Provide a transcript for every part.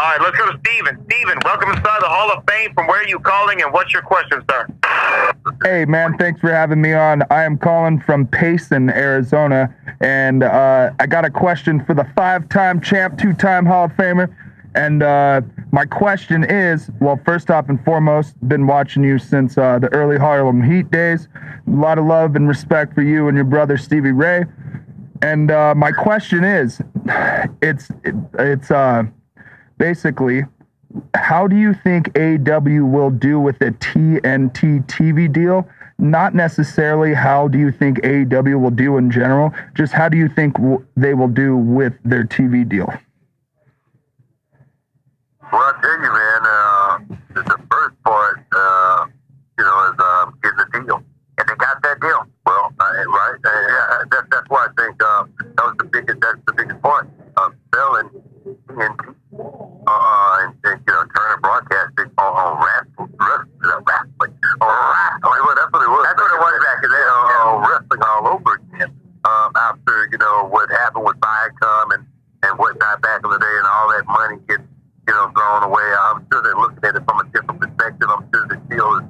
All right, let's go to Steven. Steven, welcome inside the Hall of Fame. From where are you calling, and what's your question, sir? Hey, man, thanks for having me on. I am calling from Payson, Arizona, and I got a question for the 5-time champ, 2-time Hall of Famer. And my question is, well, first off and foremost, been watching you since the early Harlem Heat days. A lot of love and respect for you and your brother, Stevie Ray. And my question is, it's basically, how do you think AEW will do with a TNT TV deal? Not necessarily how do you think AEW will do in general, just how do you think they will do with their TV deal? Well, I tell you, man, the first part, is the deal. And they got that deal. Well, right? That's why I think that's the biggest part of selling TNT. And Turner broadcasting on wrestling. Well, that's what it was. That's what it was back then. Wrestling all over again. After what happened with Viacom and whatnot back in the day, and all that money gets thrown away. I'm sure they're looking at it from a different perspective. I'm sure the deal is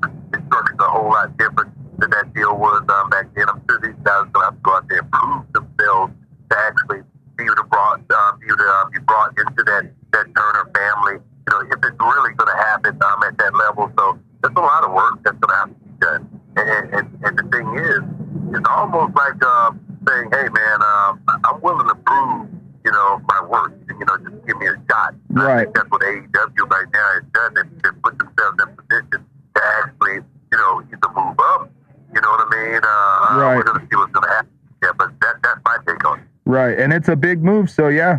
structured a whole lot different than that deal was back then. I'm sure these guys are going to have to go out there and prove themselves to actually be brought into that Turner family. If it's really going to happen at that level. So there's a lot of work that's going to have to be done. And the thing is, it's almost like saying, hey, man, I'm willing to prove, my work. Just give me a shot. Right. I think that's what AEW right now has done. They put themselves in position to actually, either move up. You know what I mean? Right. We're going to see what's going to happen. Yeah, but that's my take on it. Right, and it's a big move, so yeah,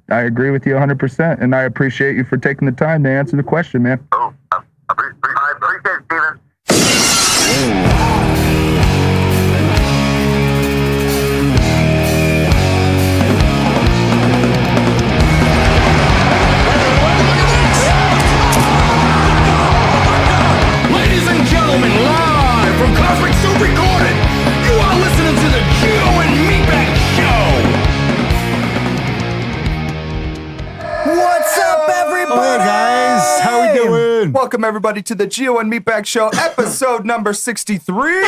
I agree with you 100%, and I appreciate you for taking the time to answer the question, man. Oh, I appreciate it, Steven. Ladies and gentlemen, live from Cosmic Soup Recorded, you are listening to the Gio and Meatbag Show. What's up, everybody? Hey guys, how we doing? Welcome everybody to the Gio and Meatbag Show, episode number 63. We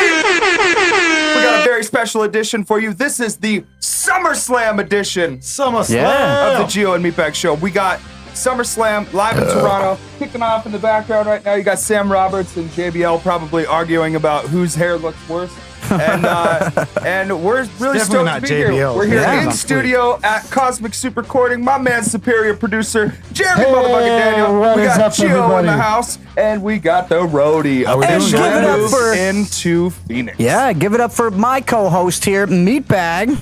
got a very special edition for you. This is the SummerSlam edition SummerSlam of the Gio and Meatbag Show. We got SummerSlam live in Toronto. Kicking off in the background right now, you got Sam Roberts and JBL probably arguing about whose hair looks worse. And we're really stoked to be here. We're here in studio at Cosmic Soup Recording. My man, superior producer, Jeremy Motherfucking Daniel. We got Gio in the house, and we got the roadie. And Officially give it up moved for- into Phoenix. Yeah, give it up for my co-host here, Meatbag.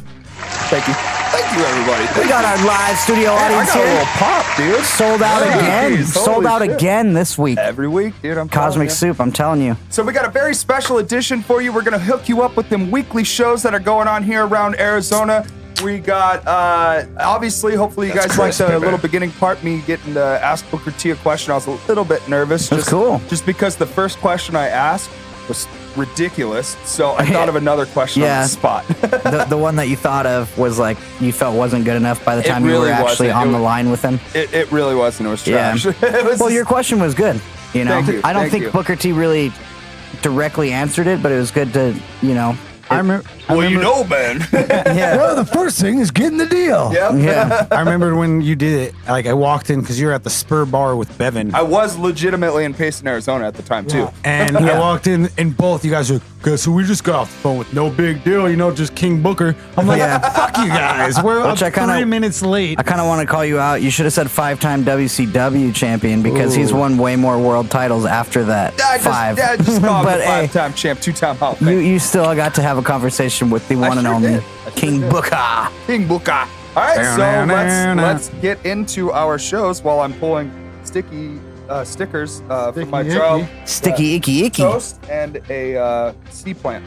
Thank you. Thank you, everybody. We got our live studio I audience got a here. little pop, dude. Sold out again. Jeez, Sold holy out shit. again this week. Every week, dude. I'm telling Cosmic you. Soup, I'm telling you. So we got a very special edition for you. We're going to hook you up with them weekly shows that are going on here around Arizona. We got, obviously, hopefully you guys liked the little beginning part, me getting to ask Booker T a question. I was a little bit nervous. That's cool. Just because the first question I asked was ridiculous. So I thought of another question on Yeah. the spot. The one that you thought of was like, you felt wasn't good enough by the It time you really were actually wasn't. on It the was- line with him. It really wasn't. It was Yeah. trash. It was Well, your question was good. You know, Thank you. I don't Thank think you. Booker T really directly answered it, but it was good to, I remember. man. yeah. Well, the first thing is getting the deal. Yep. Yeah. I remember when you did it. Like I walked in because you were at the Spur Bar with Bevan, I was legitimately in Payson, Arizona at the time, too. and I walked in, and both you guys were, "Guess who we just got off the phone with? No big deal, just King Booker." I'm like, Yeah. "Fuck you guys, we're up Which I kinda- 3 minutes late." I kind of want to call you out. You should have said 5-time WCW champion because he's won way more world titles after that. I just called him But, a hey, 5-time champ, 2-time Hall of Fame. you still got to have a conversation with the one and sure only did. I sure King did. Booker. King Booker. All right, so Down, down, let's get into our shows while I'm pulling sticky stickers from my child Sticky icky icky. toast and a sea plant.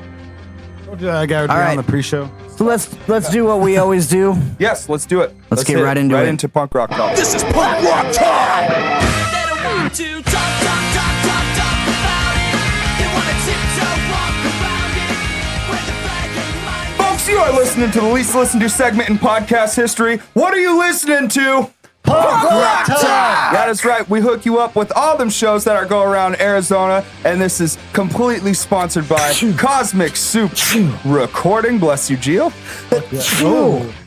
I got to be All right. on the pre-show. So let's do what we always do. Yes, let's do it. Let's get hit right into it. into punk rock talk. This is punk rock time. They don't want to talk about it. They want to tiptoe walk around it. Where the flag ain't mine. Folks, you are listening to the least listened to segment in podcast history. What are you listening to? Punk rock time. is right. We hook you up with all them shows that are going around Arizona, and this is completely sponsored by Cosmic Soup Recording. Bless you, Gio.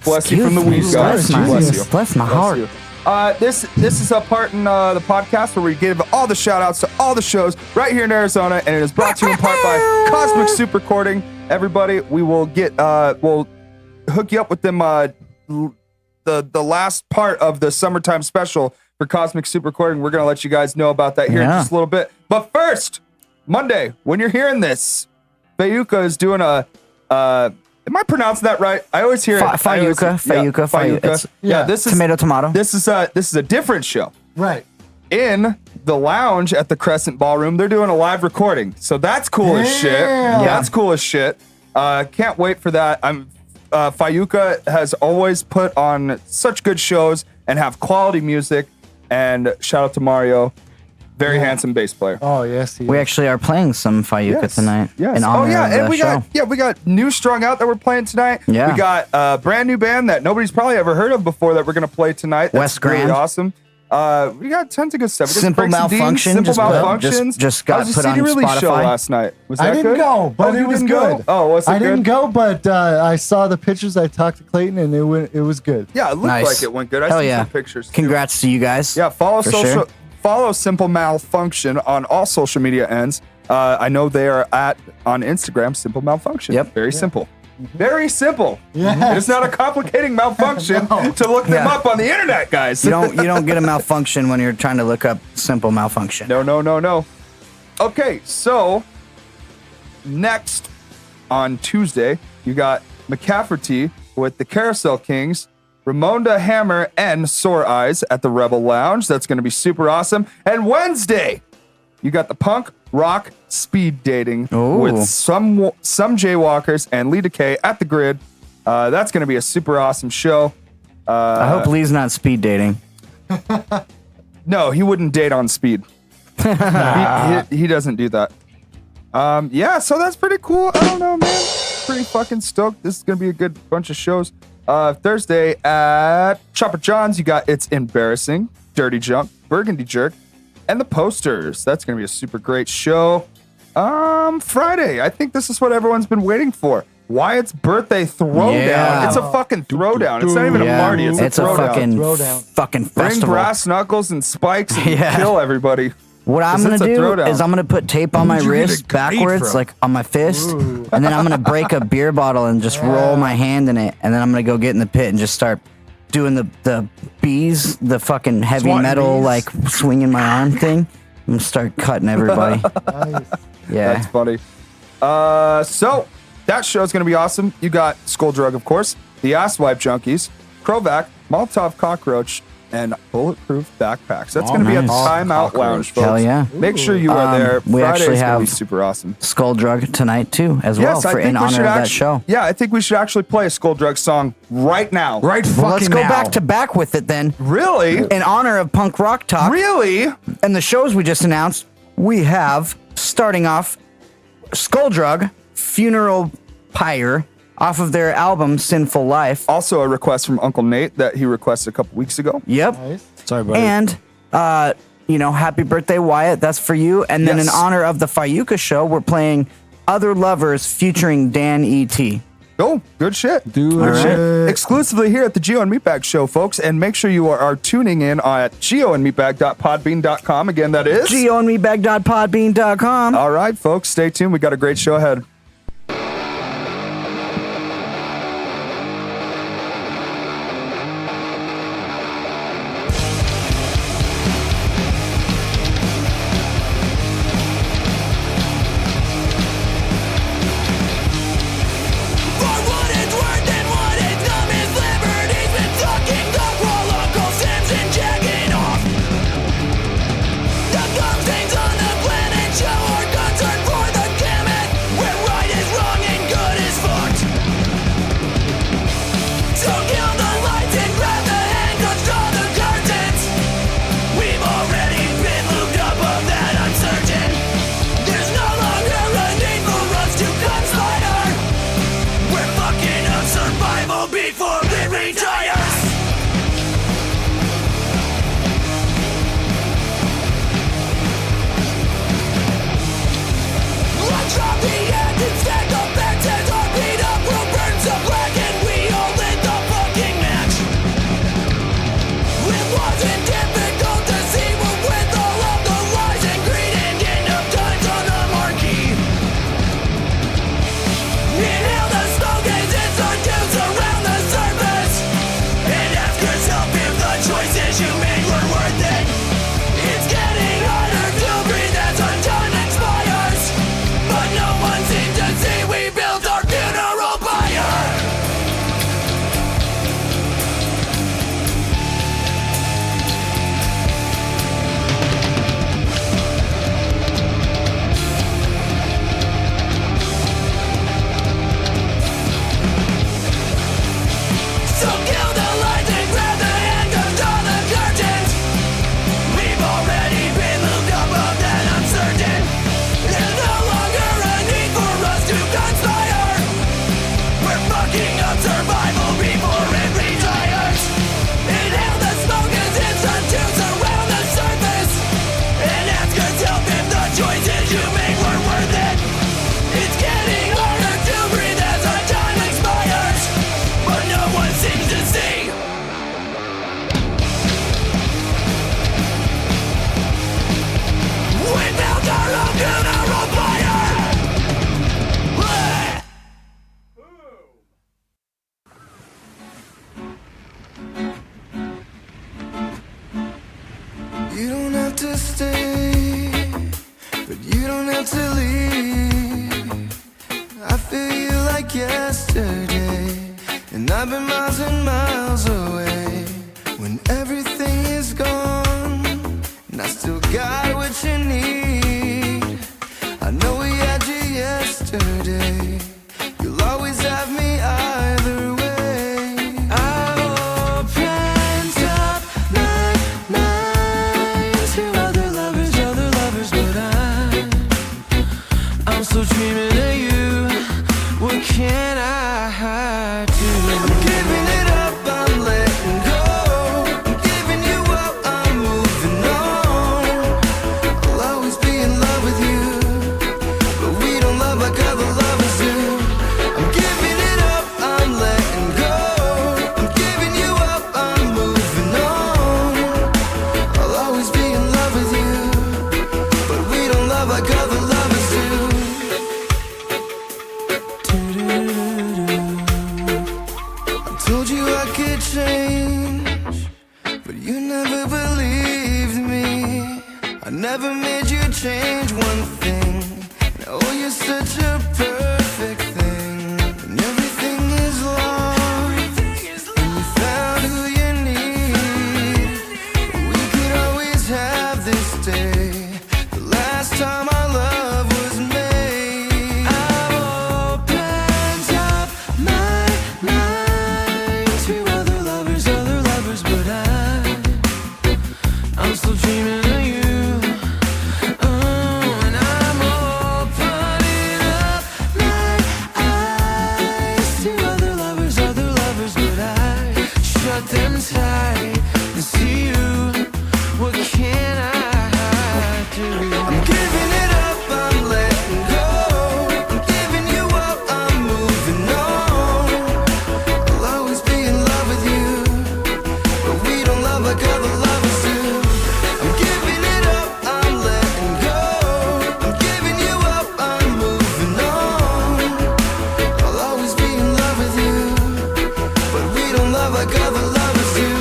Bless you from the weed guys. Bless my heart. You. This is a part in the podcast where we give all the shout outs to all the shows right here in Arizona, and it is brought to you in part by Cosmic Soup Recording. Everybody, we will we'll hook you up with them the last part of the summertime special for Cosmic Soup Recording. We're gonna let you guys know about that here in just a little bit. But first, Monday, when you're hearing this, Fayuca is doing a am I pronouncing that right? I always hear Fayuca. Yeah, this is tomato. This is a different show. Right. In the lounge at the Crescent Ballroom, they're doing a live recording. So that's cool as shit. That's cool as shit. Can't wait for that. Fayuca has always put on such good shows and have quality music. And shout out to Mario, very handsome bass player. Oh yes, we actually are playing some Fayuca tonight. Yes. In honor of and the we show. got new Strung out that we're playing tonight. Yeah. We got a brand new band that nobody's probably ever heard of before that we're gonna play tonight. That's West Grand. really awesome. We got tons of good stuff. We got Simple Franks and Deans, Malfunction. Simple just Malfunctions. just got How was the put on CD release Spotify. show last night. Was that I didn't good? go, but Oh, it you was didn't good. go? Oh, was it I good? didn't go, but I saw the pictures. I talked to Clayton, and it was good. Yeah, it looked Nice. like it went good. I Hell see yeah. some pictures. Too. Congrats to you guys. Yeah, follow for sure. Follow Simple Malfunction on all social media ends. I know they are on Instagram, Simple Malfunction. Yep. Very simple. Very simple. Yes. It's not a complicating malfunction to look them up on the internet, guys. You don't get a malfunction when you're trying to look up Simple Malfunction. No. Okay, so next on Tuesday, you got McCafferty with the Carousel Kings, Ramonda Hammer, and Sore Eyes at the Rebel Lounge. That's going to be super awesome. And Wednesday, you got the punk rock speed dating with some jaywalkers and Lee Decay at the Grid. That's going to be a super awesome show. I hope Lee's not speed dating. No, he wouldn't date on speed. he doesn't do that. Yeah, so that's pretty cool. I don't know, man. Pretty fucking stoked. This is going to be a good bunch of shows. Thursday at Chopper John's, you got It's Embarrassing, Dirty Jump, Burgundy Jerk, and the Posters. That's going to be a super great show. Friday, I think this is what everyone's been waiting for. Wyatt's birthday throwdown. Yeah. It's a fucking throwdown. It's not even a party. It's a fucking Bring festival. brass knuckles and spikes and kill everybody. What I'm gonna do is I'm gonna put tape on my Where'd you get wrist a grenade backwards, from? like on my fist, and then I'm gonna break a beer bottle and just roll my hand in it, and then I'm gonna go get in the pit and just start doing the bees, the fucking heavy Swatting metal bees. like swinging my arm thing, and start cutting everybody. Nice. Yeah. That's funny. So that show's gonna be awesome. You got Skull Drug, of course, the Asswipe Junkies, Krovac, Molotov Cockroach, and Bulletproof Backpacks. That's gonna be at the nice. Timeout Lounge, folks. Hell yeah. Make sure you are there. We Friday's actually gonna be have super awesome. Skull Drug tonight too, as well, Yes, I for think in we honor should of that actually. show. Yeah, I think we should actually play a Skull Drug song right now. Right Well, let's fucking go now. back to back with it then. Really? In honor of Punk Rock Talk Really? and the shows we just announced, we have starting off Skull Drug, Funeral Pyre, off of their album Sinful Life. Also a request from Uncle Nate that he requested a couple weeks ago. Yep. Nice. Sorry, buddy. And happy birthday, Wyatt. That's for you. And then Yes. in honor of the Fayuca show, we're playing Other Lovers featuring Dan E.T. Oh, good shit. Do Good it. shit. Exclusively here at the Gio and Meatbag Show, folks. And make sure you are tuning in at gioandmeatbag.podbean.com. Again, that is. gioandmeatbag.podbean.com. All right, folks. Stay tuned. We got a great show ahead. For what it's worth and what it's come is liberty's been sucking the roller coasters and jacking off. The gum stains on the planet show our concern for the gamut. We're You don't have to stay, but you don't have to leave. I feel you like yesterday, and I've been miles and miles away. When everything is gone, and I still got what you need. I know we had you yesterday. You'll always have me either way. I opened up my mind to other lovers, but I'm still dreaming of you. What can I do? I'm giving it up, I'm letting go. I'm giving you up, I'm moving on. I'll always be in love with you, but we don't love like other lovers do. I'm giving it up, I'm letting go. I'm giving you up, I'm moving on. I'll always be in love with you, but we don't love like other lovers do. I told you I could change, but you never believed me. I never made you change one thing. Oh, you're such a perfect thing, and everything is lost, and you found who you need. We could always have this day, the last time our love was made. I've opened up my mind to other lovers, but I'm still dreaming of you. And I'm opening up my eyes to other lovers, but I shut them tight and see you. What can I do? I'm giving it up, I'm letting go. I'm giving you up, I'm moving on. I'll always be in love with you, but we don't love like other lovers do. I'm giving it up, I'm letting go. I'm giving you up, I'm moving on. I'll always be in love with you, but we don't love like other lovers do.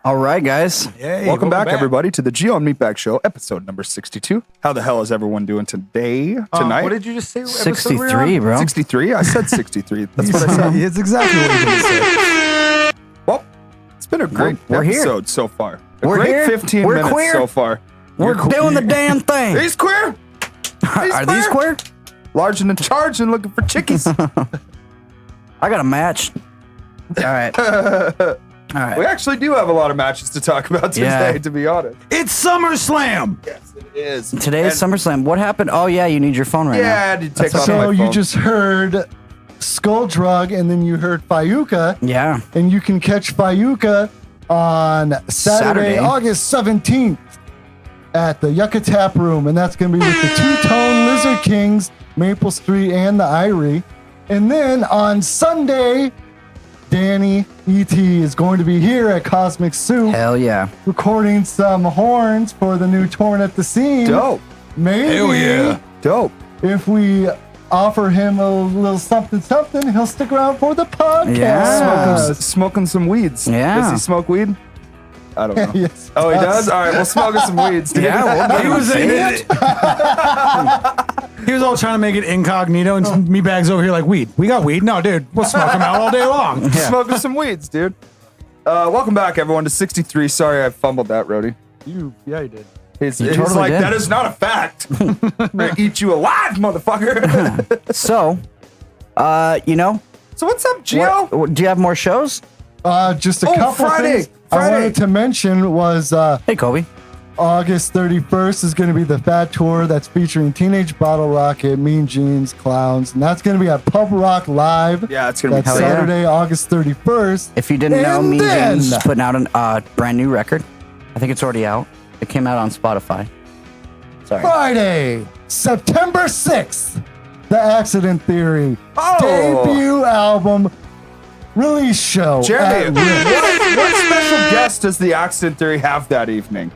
All right, guys. Welcome back, everybody, to the Gio and Meatbag Show, episode number 62. How the hell is everyone doing tonight? What did you just say? 63, bro. 63? I said 63. That's what I said. It's exactly what you just said. Well, it's been a great We're here. episode so far. We're great here. 15 We're minutes queer. so far. We're doing the damn thing. He's queer. Are these queer? Large and in charge and looking for chickies. I got a match. All right. All right. We actually do have a lot of matches to talk about today, Yeah. to be honest. It's SummerSlam. Yes, it is. Today is SummerSlam. What happened? Oh, yeah, you need your phone right now. Yeah, I had to take off So my phone. you just heard Skull Drug, and then you heard Fayuca, Yeah. and you can catch Fayuca on Saturday, August 17th at the Yucca Tap Room, and that's going to be with the Two-Tone Lizard Kings, Maple Street, and the Irie. And then on Sunday, Danny E.T. is going to be here at Cosmic Soup Hell yeah. recording some horns for the new Torn at the Seam. Dope. Maybe Hell yeah. Dope. if we offer him a little something, he'll stick around for the podcast. Yeah. Smoking some weeds. Yeah. Does he smoke weed? I don't know. Yes, Oh, he does? All right, we'll smoke some weeds, dude. Yeah, well, He was he was all trying to make it incognito, and Meatbag's over here like, weed. We got weed? No, dude. We'll smoke them out all day long. Smoking some weeds, dude. Welcome back, everyone, to 63. Sorry I fumbled that, Rody. Yeah, you did. He's totally like, did. that is not a fact. I'm gonna eat you alive, motherfucker. So, you know, So what's up, Gio? do you have more shows? Just a Oh, couple Friday, things I wanted to mention was Hey, Kobe. August 31st is going to be the Fat Tour that's featuring Teenage Bottle Rocket, Mean Jeans, Clowns, and that's going to be at Pub Rock Live. Yeah, it's gonna be That's hell yeah. Saturday, August 31st. If you didn't know, And Mean then- James is putting out a brand new record. I think it's already out. It came out on Spotify. Sorry. Friday, September 6th, The Accident Theory Oh. debut album release show. Jeremy, at Rick. what special guest does the Accident Theory have that evening?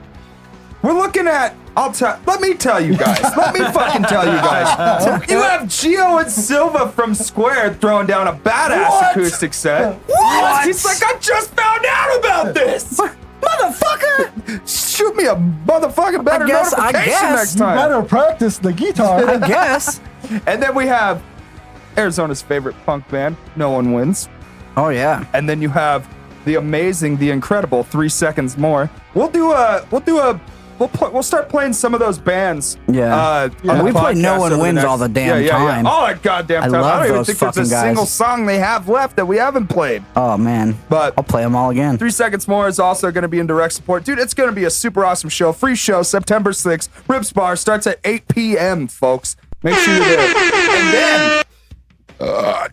We're looking at, let me tell you guys. Let me fucking tell you guys. You have Gio and Silva from Squared throwing down a badass What? acoustic set. What? He's like, I just found out about this. Motherfucker! Shoot me a motherfucking better I guess- notification next You time. better practice the guitar. I guess. And then we have Arizona's favorite punk band, No One Wins. Oh, yeah. And then you have the amazing, the incredible 3 Seconds More. We'll start playing some of those bands. Yeah. on the We play No podcast One over the Wins next- all the damn time. All that goddamn I time. I love don't even those think there's a fucking guys. single song they have left that we haven't played. Oh, man. But I'll play them all again. 3 Seconds More is also going to be in direct support. Dude, it's going to be a super awesome show. Free show, September 6th. Rips Bar starts at 8 p.m., folks. Make sure you're there. And then,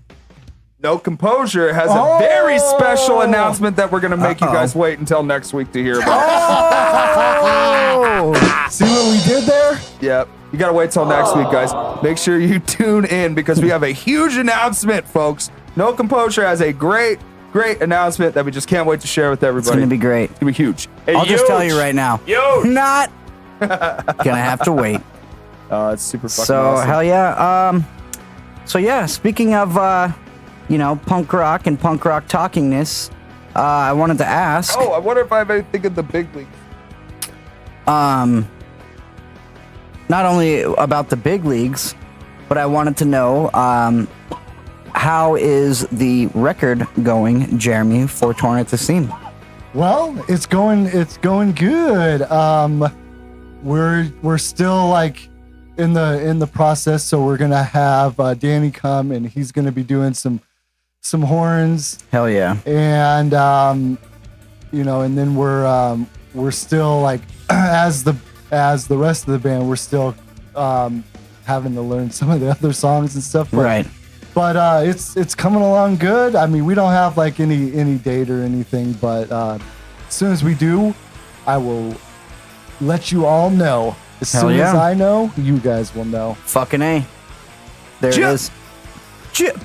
No Composure has a very special announcement that we're going to make you guys wait until next week to hear about. See what we did there? Yep. You got to wait till next week, guys. Make sure you tune in because we have a huge announcement, folks. No Composure has a great announcement that we just can't wait to share with everybody. It's going to be great. It's going to be huge. Hey, I'll just tell you right now. Huge. Not gonna have to wait. It's super fucking So awesome. hell yeah. So yeah, speaking of punk rock and punk rock talkingness, I wanted to ask. Oh, I wonder if I have anything in the big league. Not only about the big leagues, but I wanted to know how is the record going, Jeremy, for Torn at the Seam? Well, it's going good. We're still like in the process, so we're gonna have Danny come and he's gonna be doing some horns, Hell yeah. and and then we're still like as the rest of the band, we're still having to learn some of the other songs and stuff. Right. But it's coming along good. I mean, we don't have like any date or anything, but as soon as we do, I will let you all know. As Hell soon as yeah. I know, you guys will know. Fucking A. There Chip. it is. Chip.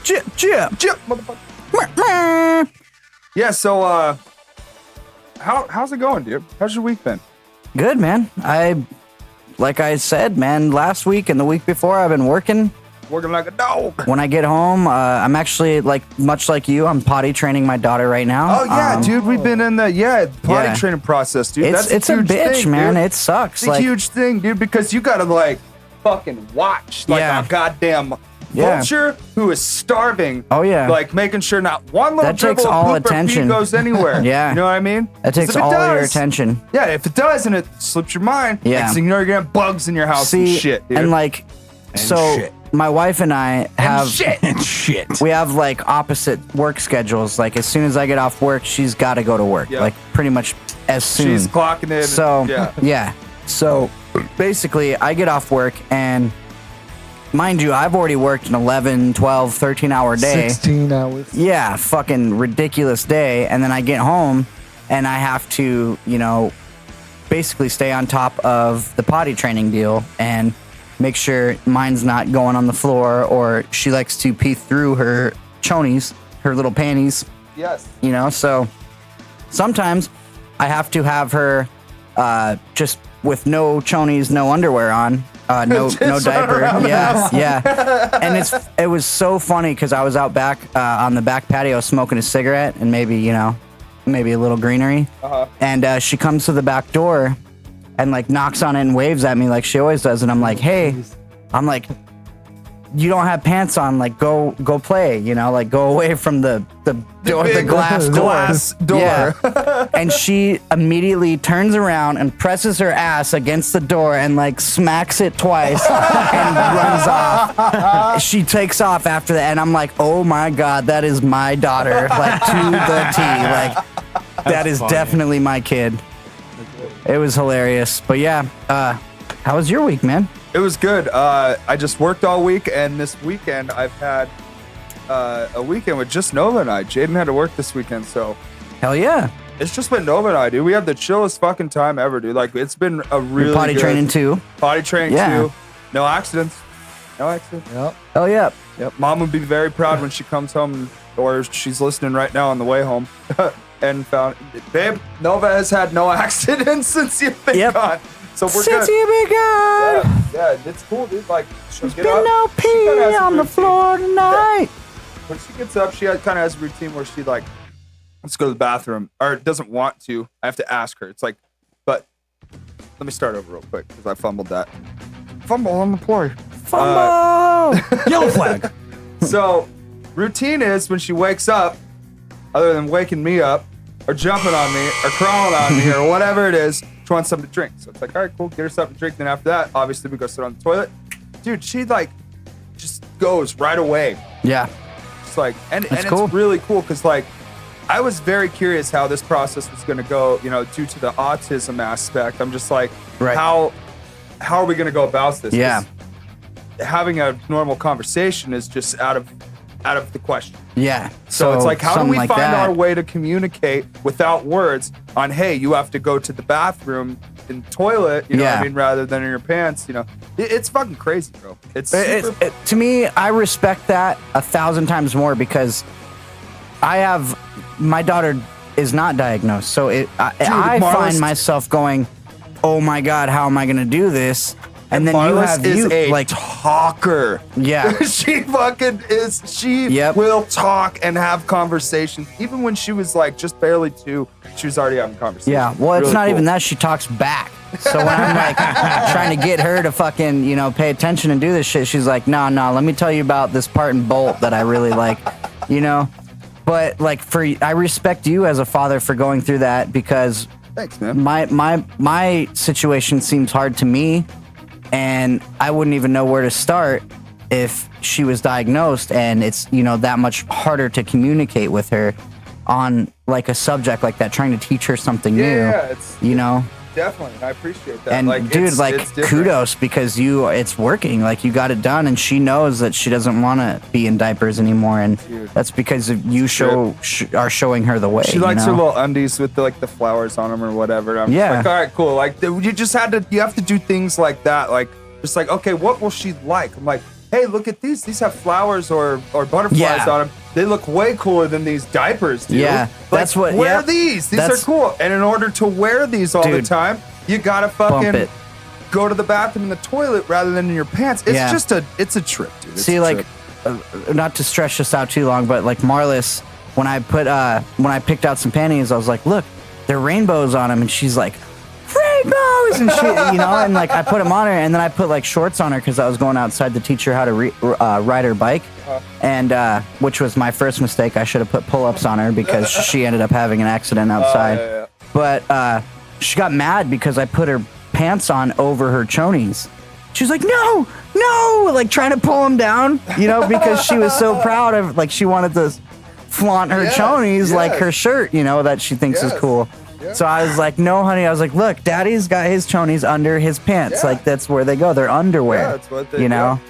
Motherfucker. Yeah, so how's it going, dude? How's your week been? Good, man. Like I said, man, last week and the week before, I've been working. Working like a dog. When I get home, I'm actually much like you. I'm potty training my daughter right now. Oh yeah, dude, we've been in the potty Yeah. training process, dude. It's That's a huge bitch, thing, man. dude. It sucks. It's a huge thing, dude, because you gotta like fucking watch like Yeah. a goddamn Yeah. vulture who is starving. Oh, yeah. Like making sure not one little That takes dribble of all poop or pee attention. goes anywhere. Yeah. You know what I mean? That 'Cause takes if it all your does- attention. Yeah, if it does and it slips your mind, Yeah. next thing you know, you're gonna have bugs in your house and shit, dude. and like, so shit. my wife and I have And shit. we have like opposite work schedules. Like as soon as I get off work, she's got to go to work. Yeah. Like pretty much as soon. She's clocking it. So yeah. So basically, I get off work and. Mind you, I've already worked an 11, 12, 13-hour day. 16 hours. Yeah, fucking ridiculous day. And then I get home and I have to, basically stay on top of the potty training deal and make sure mine's not going on the floor, or she likes to pee through her chonies, her little panties, Yes. so sometimes I have to have her just with no chonies, no underwear on. No diaper. Yeah. And it was so funny because I was out back on the back patio smoking a cigarette and maybe maybe a little greenery. And she comes to the back door and like knocks on it and waves at me like she always does. And I'm like, hey, you don't have pants on, like go play, you know, like go away from the door, the glass door. Yeah. And she immediately turns around and presses her ass against the door and like smacks it twice and runs off. She takes off after that, and I'm like, oh my God, that is my daughter, like to the T. Like that is funny. Definitely my kid. It was hilarious. But yeah, how was your week, man? It was good. I just worked all week, and this weekend I've had a weekend with just Nova and I. Jaden had to work this weekend, so hell yeah. It's just been Nova and I, dude. We have the chillest fucking time ever, dude. Like, it's been a really potty good training too. Potty training too. No accidents. No accidents. Yep. Oh yeah. Yep. Mom would be very proud when she comes home, or she's listening right now on the way home, and found, babe, Nova has had no accidents since you've been gone. So we're Since good. you've been gone. Yeah, it's cool, dude. Like, she'll get Been up. no she kinda pee has a on the routine. floor tonight. When she gets up, she kind of has a routine where she like, let's go to the bathroom, or doesn't want to. I have to ask her. It's like, but let me start over real quick because I fumbled that. Fumble on the floor. Fumble. Yellow flag. So, routine is when she wakes up, other than waking me up, or jumping on me, or crawling on me, or whatever it is, she wants something to drink. So it's like, all right, cool, get her something to drink. Then after that, obviously, we go sit on the toilet. Dude, she like just goes right away. Yeah. It's like, and cool. it's really cool because like, I was very curious how this process was going to go, you know, due to the autism aspect. I'm just like, how are we going to go about this? Yeah. Having a normal conversation is just out of the question. Yeah. So it's like, how do we like find that. our way to communicate without words on, hey, you have to go to the bathroom in the toilet, you know what I mean, rather than in your pants, you know. It's fucking crazy, bro. It's super to me, I respect that 1,000 times more because my daughter is not diagnosed. So I find myself going, oh my God, how am I going to do this? And then Marlis is a like talker. Yeah. She fucking is. She will talk and have conversations. Even when she was like just barely 2, she was already having conversations. Yeah. Well, it's really not cool. even that. She talks back. So when I'm like trying to get her to fucking, you know, pay attention and do this shit, she's like, no, let me tell you about this part and bolt that I really like, you know? But like I respect you as a father for going through that because thanks, man. My situation seems hard to me. And I wouldn't even know where to start if she was diagnosed, and it's, you know, that much harder to communicate with her on like a subject like that, trying to teach her something new. Yeah, you know. Definitely, and I appreciate that. And like, dude, it's like different. kudos because it's working. Like you got it done, and she knows that she doesn't want to be in diapers anymore, and that's because of you are showing her the way. She likes her little undies with the flowers on them or whatever. I'm just like, all right, cool. Like you have to do things like that. Like just like, okay, what will she like? I'm like, hey, look at these. These have flowers or butterflies on them. They look way cooler than these diapers, dude. Yeah, like, wear these. These are cool. And in order to wear these all the time, you gotta fucking go to the bathroom in the toilet rather than in your pants. It's it's a trip, dude. It's See, like, not to stretch this out too long, but like Marlis, when I picked out some panties, I was like, look, they're rainbows on them, and she's like, rainbows and shit, you know, and like I put them on her, and then I put like shorts on her because I was going outside to teach her how to ride her bike, and which was my first mistake. I should have put pull-ups on her because she ended up having an accident outside. But she got mad because I put her pants on over her chonies. She was like, no, like trying to pull them down, you know, because she was so proud of, like, she wanted to flaunt her chonies like her shirt, you know, that she thinks is cool. So I was like, no, honey. I was like, look, daddy's got his chonies under his pants. Like, that's where they go. They're underwear. Yeah, that's what they you know?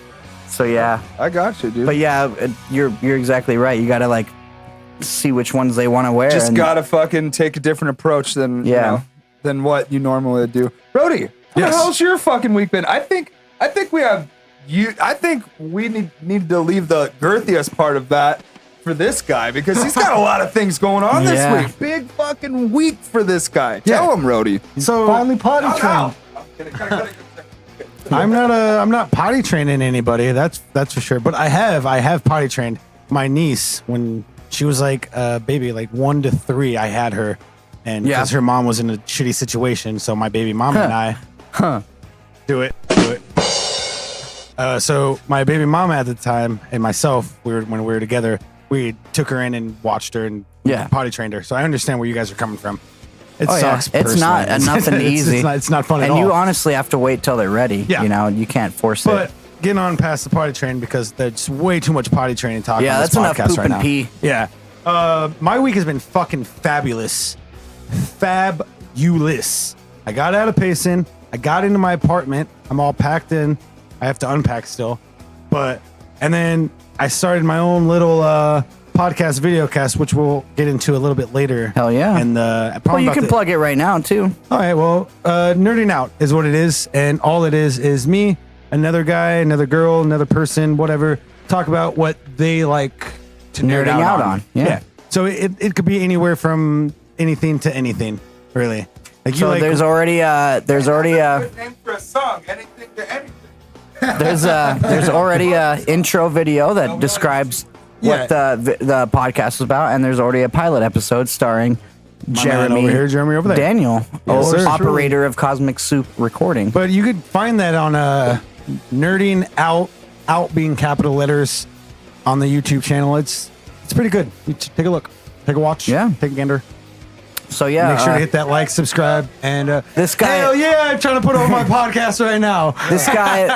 So, yeah. I got you, dude. But, yeah, you're exactly right. You got to, like, see which ones they want to wear. Just got to fucking take a different approach than, you know, than what you normally would do. Brody, how's your fucking week been? I think we have you. I think we need to leave the girthiest part of that for this guy because he's got a lot of things going on this week. Big fucking week for this guy. Tell him, Rody. So finally potty trained. I'm not potty training anybody. That's for sure. But I have potty trained my niece when she was like baby, like 1 to 3. I had her, and because her mom was in a shitty situation, so my baby mama and I do it. So my baby mama at the time and myself, when we were together, we took her in and watched her and potty trained her. So I understand where you guys are coming from. It sucks. It's not nothing easy. It's not fun at all. And you honestly have to wait till they're ready. Yeah. You know, you can't force it. But getting on past the potty train because there's way too much potty training talk on this that's enough podcast poop right and now. pee. Yeah. My week has been fucking fabulous. Fabulous. I got out of Payson. I got into my apartment. I'm all packed in. I have to unpack still. And then I started my own little podcast videocast, which we'll get into a little bit later. Hell yeah. And well, you can plug it right now, too. All right, well, Nerding Out is what it is, and all it is me, another guy, another girl, another person, whatever, talk about what they like to nerd out on. Yeah. So it could be anywhere from anything to anything, really. Like so there's already Good name for a song. Anything to anything. there's already a intro video that describes what the podcast is about, and there's already a pilot episode starring Jeremy over there. Daniel, Yes, operator of Cosmic Soup Recording. But you could find that on Nerding Out being capital letters on the YouTube channel. It's pretty good. You take a look, take a watch, take a gander. So yeah, make sure to hit that like, subscribe, and this guy. Hell yeah! I'm trying to put over my podcast right now. This guy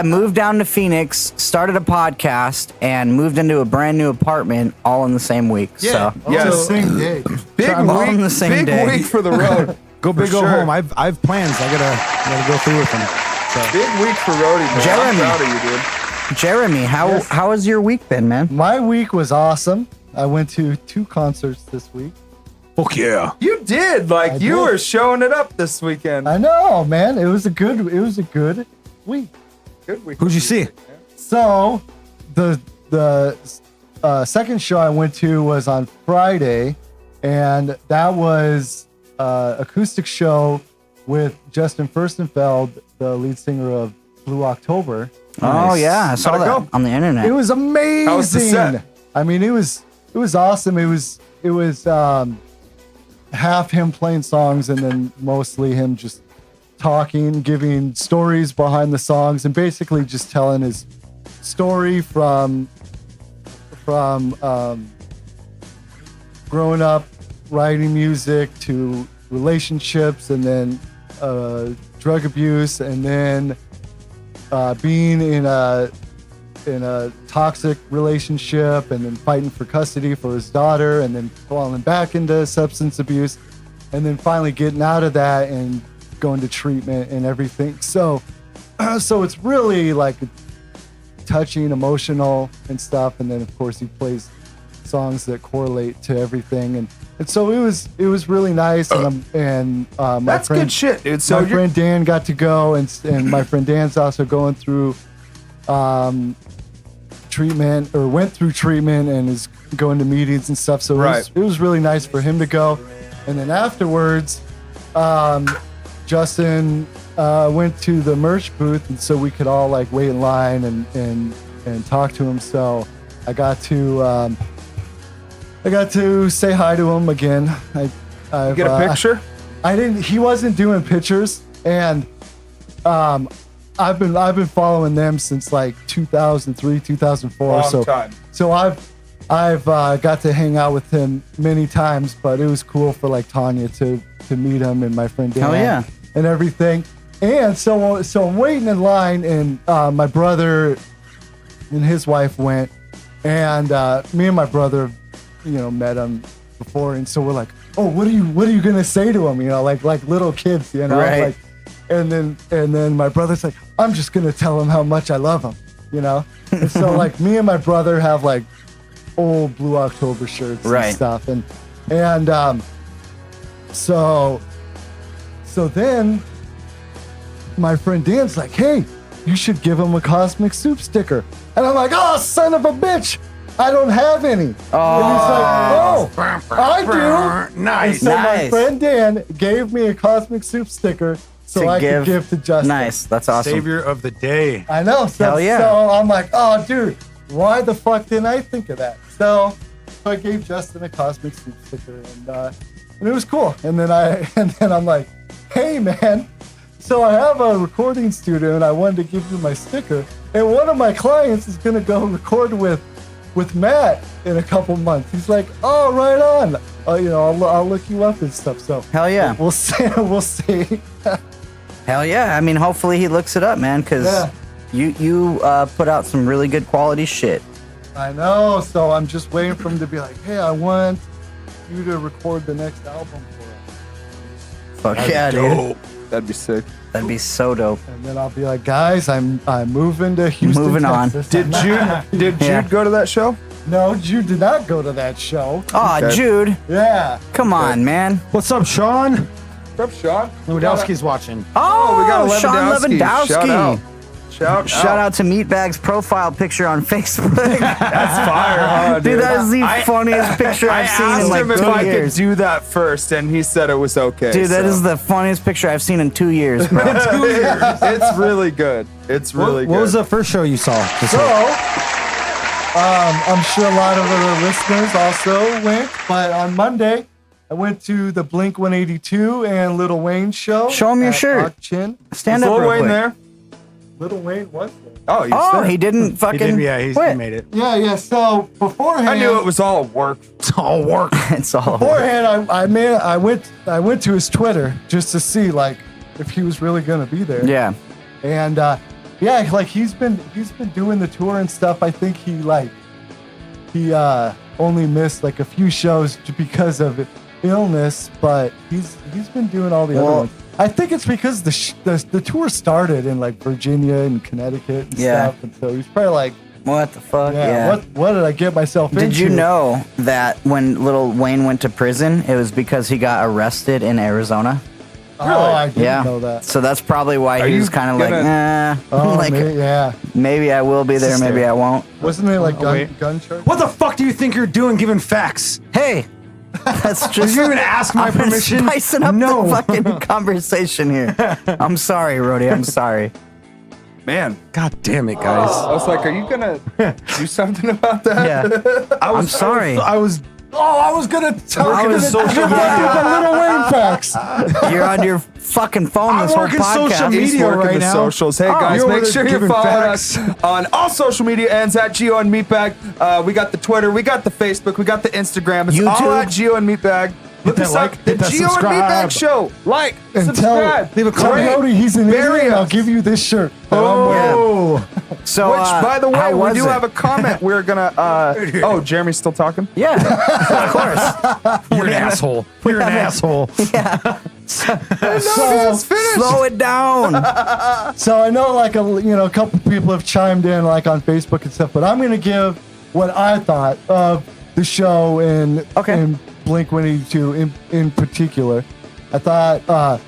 moved down to Phoenix, started a podcast, and moved into a brand new apartment all in the same week. Yeah, so yeah, same day. Big all week, in the same big day. week for the road. Go big, For go sure. home. I've plans. I gotta go through with them. So. Big week for Rhodey, man. Jeremy. I'm proud of you, dude. Jeremy, how has your week been, man? My week was awesome. I went to 2 concerts this week. Fuck yeah! You did. I You did. were showing it up this weekend. I know, man. It was a good week. Good week. Who'd you see? So, the second show I went to was on Friday, and that was acoustic show with Justin Furstenfeld, the lead singer of Blue October. Oh yeah, I saw How'd it that go? on the internet. It was amazing. How was the set? I mean, it was awesome. It was half him playing songs and then mostly him just talking, giving stories behind the songs, and basically just telling his story from growing up writing music to relationships, and then drug abuse, and then being in a toxic relationship, and then fighting for custody for his daughter, and then falling back into substance abuse, and then finally getting out of that and going to treatment and everything. So it's really like touching, emotional and stuff. And then of course he plays songs that correlate to everything, and so it was really nice. And my That's friend, good shit, dude. So my friend Dan got to go, and my friend Dan's also going through treatment, or went through treatment, and is going to meetings and stuff. So it was really nice for him to go. And then afterwards, Justin went to the merch booth, and so we could all like wait in line and talk to him. So I got to say hi to him again. You get a picture? I didn't. He wasn't doing pictures, and I've been following them since like 2003, 2004. Long time. So I've got to hang out with him many times, but it was cool for like Tanya to meet him, and my friend Dan. Hell yeah. And everything. And so I'm waiting in line, and my brother and his wife went, and me and my brother, met him before, and so we're like, oh, what are you gonna say to him? Like little kids, Right. like. And then my brother's like, I'm just gonna tell him how much I love him, And so like me and my brother have like old Blue October shirts and stuff, and so then my friend Dan's like, hey, you should give him a Cosmic Soup sticker, and I'm like, oh, son of a bitch, I don't have any. And he's like, oh, I do. Nice. And so my friend Dan gave me a Cosmic Soup sticker so I could give to Justin. Nice, that's awesome. Savior of the day. I know. So, Hell yeah. So I'm like, oh, dude, why the fuck didn't I think of that? So I gave Justin a Cosmic Soup sticker, and it was cool. And then I'm like, hey man, so I have a recording studio, and I wanted to give you my sticker. And one of my clients is gonna go record with Matt in a couple months. He's like, oh, right on. I'll look you up and stuff. So Hell yeah. we'll see. We'll see. Hell yeah. I mean, hopefully he looks it up, man, because you put out some really good quality shit. I know. So I'm just waiting for him to be like, hey, I want you to record the next album for us. Fuck yeah, dude. That'd be sick. That'd be so dope. And then I'll be like, guys, I'm moving to Houston, Moving on. Texas. Did Jude Yeah. go to that show? No, Jude did not go to that show. Aw, Okay. Jude. Yeah. Come on, man. What's up, Sean? What's up, Sean? Lewandowski's watching. Oh, we got Sean Lewandowski. Lewandowski. Shout out. Shout out to Meatbag's profile picture on Facebook. That's fire, huh, dude? Dude, that is the funniest picture I I've seen asked in like him if 2 I years. could do that first, and he said it was okay. Dude, that so. is the funniest picture I've seen in 2 years, bro. It's really good. It's really good. What was the first show you saw? So, I'm sure a lot of other listeners also went, but on Monday, I went to the Blink 182 and Lil Wayne show. Show 'em your at shirt. Auction. Stand Is up Lil real Wayne quick. there? Lil Wayne was there. Oh, he's Oh, there. he didn't fucking He quit. made it. Yeah. So beforehand, I knew it was all work. It's all work. It's all beforehand, I went to his Twitter just to see like if he was really gonna be there. Yeah. And like he's been doing the tour and stuff. I think he only missed like a few shows because of illness, but he's been doing all the other ones. I think it's because the tour started in like Virginia and Connecticut and stuff, and so he's probably like, what the fuck? Yeah. What did I get myself into? Did you know that when Lil Wayne went to prison, it was because he got arrested in Arizona? Oh, I didn't Yeah. know that. So that's probably why Are he you was kind of like, gonna- nah. Oh, like, maybe I will be there, maybe I won't. Wasn't it like wait. gun charge? What the fuck do you think you're doing giving facts? Hey, that's Did just. you even ask my I'm permission? spicing up No. the fucking conversation here. I'm sorry, Rody. I'm sorry. Man, God damn it, guys. I was like, are you gonna do something about that? Yeah. I'm sorry. I was gonna tell I was the Lil Wayne facts. You're on your fucking phone I'm this whole working podcast. social He's media working right the now. socials. Hey Oh, guys, you're make sure you're giving following facts. us on all social media ends at Gio and Meatbag. We got the Twitter, we got the Facebook, we got the Instagram. It's all YouTube. at Gio and Meatbag. Look that us up. like, The hit that Gio subscribe. and Meatbag Show. Like, And subscribe. leave a Tell comment. Brody he's an Bury idiot, and I'll us. give you this shirt. that I'm wearing. Oh, So, Which, by the way, how we was do it? have a comment. We're gonna. Oh, Jeremy's still talking. Yeah, of course. you're an asshole. You're an asshole. So, Slow it down. so I know like a couple people have chimed in like on Facebook and stuff, but I'm gonna give what I thought of the show in Blink 182 in particular. I thought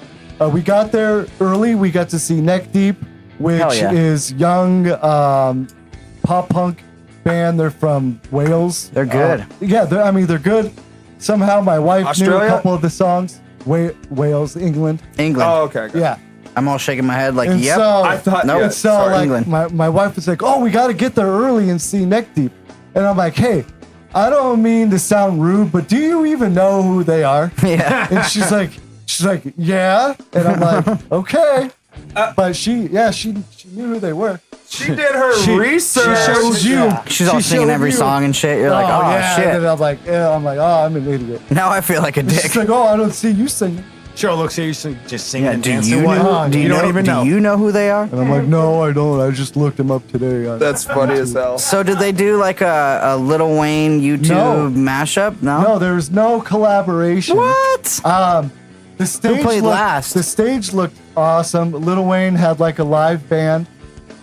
we got there early. We got to see Neck Deep, which Hell yeah. is young pop punk band. They're from Wales. They're good. They're good. Somehow my wife knew Australia? a couple of the songs. Wales, England. England. Oh, okay. okay. Yeah. I'm all shaking my head like, And yep. so, I thought. Nope. Yeah, and so sorry. like England. my wife was like, "Oh, we got to get there early and see Neck Deep," and I'm like, "Hey, I don't mean to sound rude, but do you even know who they are?" Yeah. And she's like, "Yeah," and I'm like, "Okay," but she knew who they were. She did her research. She showed you. She's all She singing showed every you. song and shit. You're like, oh, yeah. shit. And then I'm like, oh, I'm an idiot. Now I feel like a And dick. she's like, oh, I don't see you singing. Cheryl looks at you just singing Yeah, and do dancing. you What? know? Do you don't know? even know. Do you know who they are? And I'm like, no, I don't. I just looked him up today. That's funny as hell. So did they do like a Lil Wayne YouTube mashup? No. No, there's no collaboration. What? The stage played looked, last? The stage looked awesome. Lil Wayne had like a live band,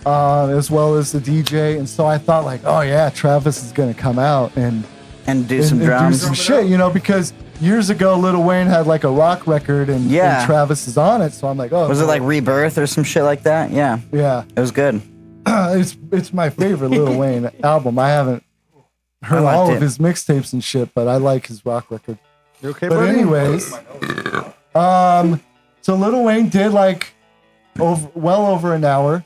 as well as the DJ, and so I thought like, oh yeah, Travis is gonna come out and do some drums. do some shit, because years ago Lil Wayne had like a rock record and Travis is on it, so I'm like, oh. Was it like Rebirth or some shit like that? Yeah. Yeah. It was good. It's my favorite Lil Wayne album. I haven't heard liked all it. of his mixtapes and shit, but I like his rock record. You okay, But buddy? anyways, so Lil Wayne did like well over an hour,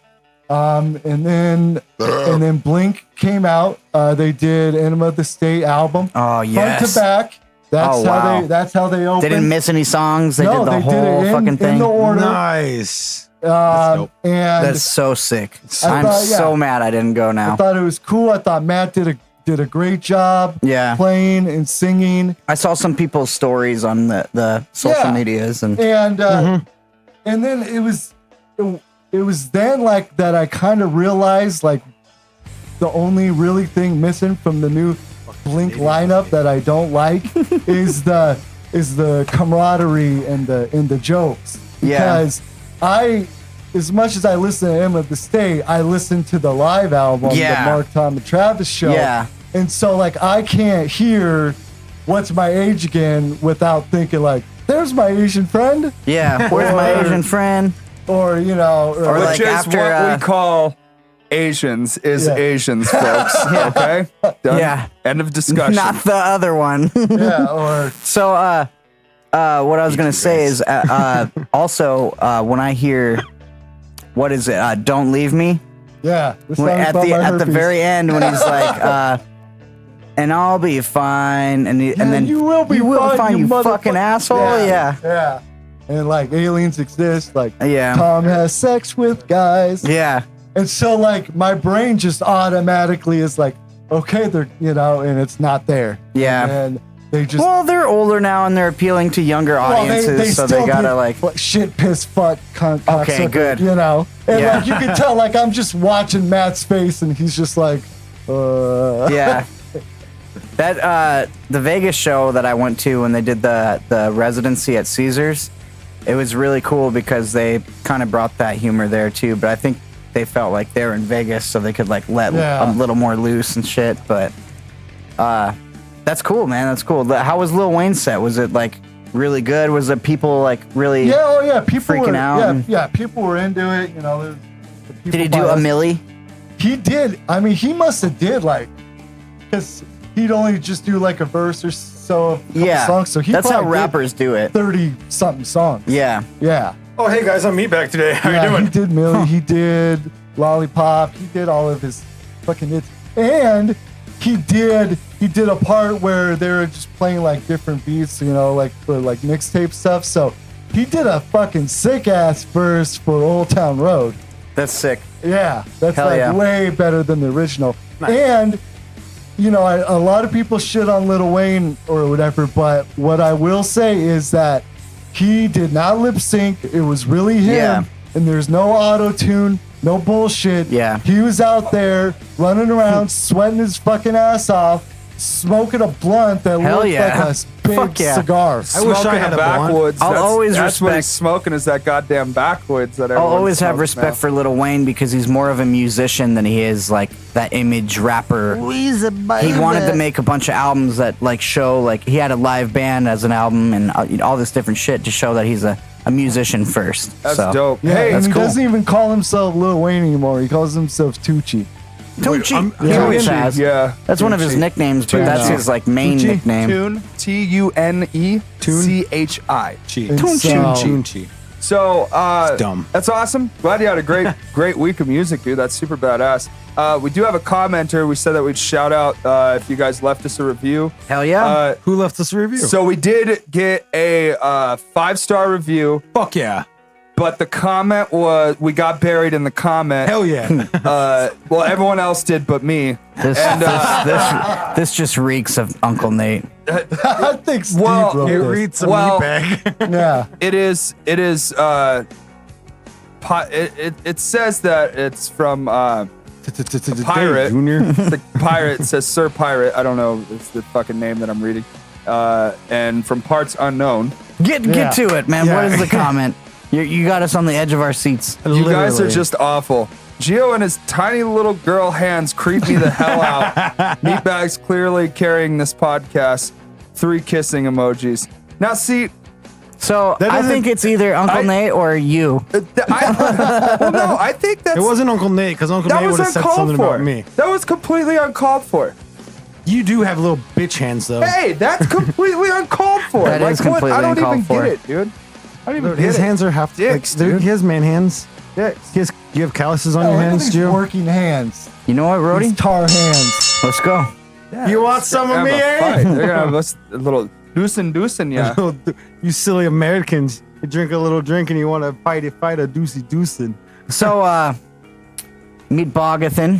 And then Blink came out. They did Enema of the State album. Oh yes. Front to back. That's how they opened. They didn't miss any songs. They did the whole fucking thing. In the order. Nice. And That's so sick. I'm thought, so mad I didn't go now. I thought it was cool. I thought Matt did a great job. Yeah. Playing and singing. I saw some people's stories on the social medias and and then it was then like that I kind of realized like the only really thing missing from the new Blink lineup that I don't like is the camaraderie and the jokes. Because as much as I listen to Enema of the State, I listen to the live album, the Mark, Tom, and Travis show. Yeah. And so like I can't hear What's My Age Again without thinking like, there's my Asian friend. Yeah, where's my Asian friend? Or, you know. Or which like is after, what we call Asians is Asians, folks. Okay? Done. Yeah. End of discussion. Not the other one. So, what I was going to say is also when I hear, what is it? Don't Leave Me. Yeah. At the very end when he's like, and I'll be fine. And then you will be fine, you fucking asshole. Yeah. And like aliens exist. Like Yeah. Tom has sex with guys. Yeah. And so like my brain just automatically is like, okay, they're, you know, and it's not there. Yeah. And they just. Well, they're older now and they're appealing to younger audiences, so they gotta like shit, piss, fuck, cunt, okay, good. You know, and like you can tell, like I'm just watching Matt's face, and he's just like, yeah. That the Vegas show that I went to when they did the residency at Caesars, it was really cool because they kind of brought that humor there too. But I think they felt like they were in Vegas, so they could like let a little more loose and shit. But that's cool, man. That's cool. How was Lil Wayne's set? Was it like really good? Was it people like really? Yeah, oh yeah, people freaking were, out. Yeah, people were into it. You know, did he do a milli? He did. I mean, he must have did like, because he'd only just do like a verse or so of a couple songs. So that's how rappers do it. 30-something songs. Yeah. Yeah. Oh, hey guys, I'm Meatbag today. How you doing? He did Millie. He did Lollipop. He did all of his fucking hits. And he did a part where they were just playing like different beats, you know, like for like mixtape stuff. So he did a fucking sick ass verse for Old Town Road. That's sick. Yeah, that's Hell like way better than the original. Nice. And you know, a lot of people shit on Lil Wayne or whatever, but what I will say is that he did not lip sync. It was really him, and there's no auto tune, no bullshit. Yeah, he was out there running around, sweating his fucking ass off, smoking a blunt that looked like a big cigar. I wish I had a backwoods. I'll always that's what respect. he's smoking is that goddamn backwoods that I'll always have respect for Lil Wayne because he's more of a musician than he is like that image rapper. He wanted to make a bunch of albums that like show like he had a live band as an album and all this different shit to show that he's a musician first. That's so, dope. Yeah, Hey, and that's he cool. doesn't even call himself Lil Wayne anymore. He calls himself Tucci. Tucci. He always has. Yeah. That's one of his nicknames, but that's his like main nickname. Tune. TUNE. CHI. Tunchi. So dumb. That's awesome. Glad you had a great week of music, dude. That's super badass. We do have a commenter. We said that we'd shout out if you guys left us a review. Hell yeah. Who left us a review? So we did get a 5-star review. Fuck yeah. But the comment was, we got buried in the comment. Hell yeah. Well, everyone else did but me. This just reeks of Uncle Nate. I think Steve wrote it this. reads a meatbag. Yeah. It is, it says that it's from Pirate. Junior. The Pirate says Sir Pirate. I don't know. It's the fucking name that I'm reading. And from Parts Unknown. Get to it, man. What is the comment? You got us on the edge of our seats. You guys are just awful. Gio and his tiny little girl hands creep me the hell out. Meatbag's clearly carrying this podcast. 3 kissing emojis. Now, see. So I think it's either Uncle Nate or you. Well, no, I think that's. It wasn't Uncle Nate because Uncle Nate would have said something about me. That was completely uncalled for. You do have little bitch hands though. Hey, that's completely uncalled for. That is completely I don't even uncalled for. get it, dude. I don't even get His it. hands are half Dicks, like, dude. he has man hands. dicks. You have calluses on Oh, your look at hands, these Gio? working hands. You know what, Rody? These tar hands. Let's go. You want some of Have me, a eh? fight. They're gonna have a little deucing, yeah. You silly Americans. You drink a little drink and you want to fight a deucing. So, Meatbagathan,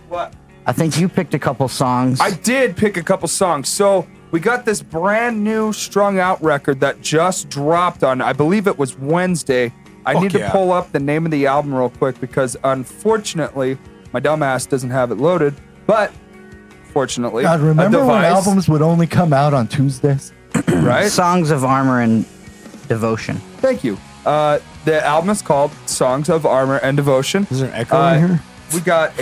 What? I think you picked a couple songs. I did pick a couple songs. So we got this brand new Strung Out record that just dropped on, I believe it was Wednesday. I need to pull up the name of the album real quick because unfortunately my dumbass doesn't have it loaded. But fortunately, God, remember a when device, albums would only come out on Tuesdays? right? Songs of Armor and Devotion. Thank you. The album is called Songs of Armor and Devotion. Is there an echo in here? We got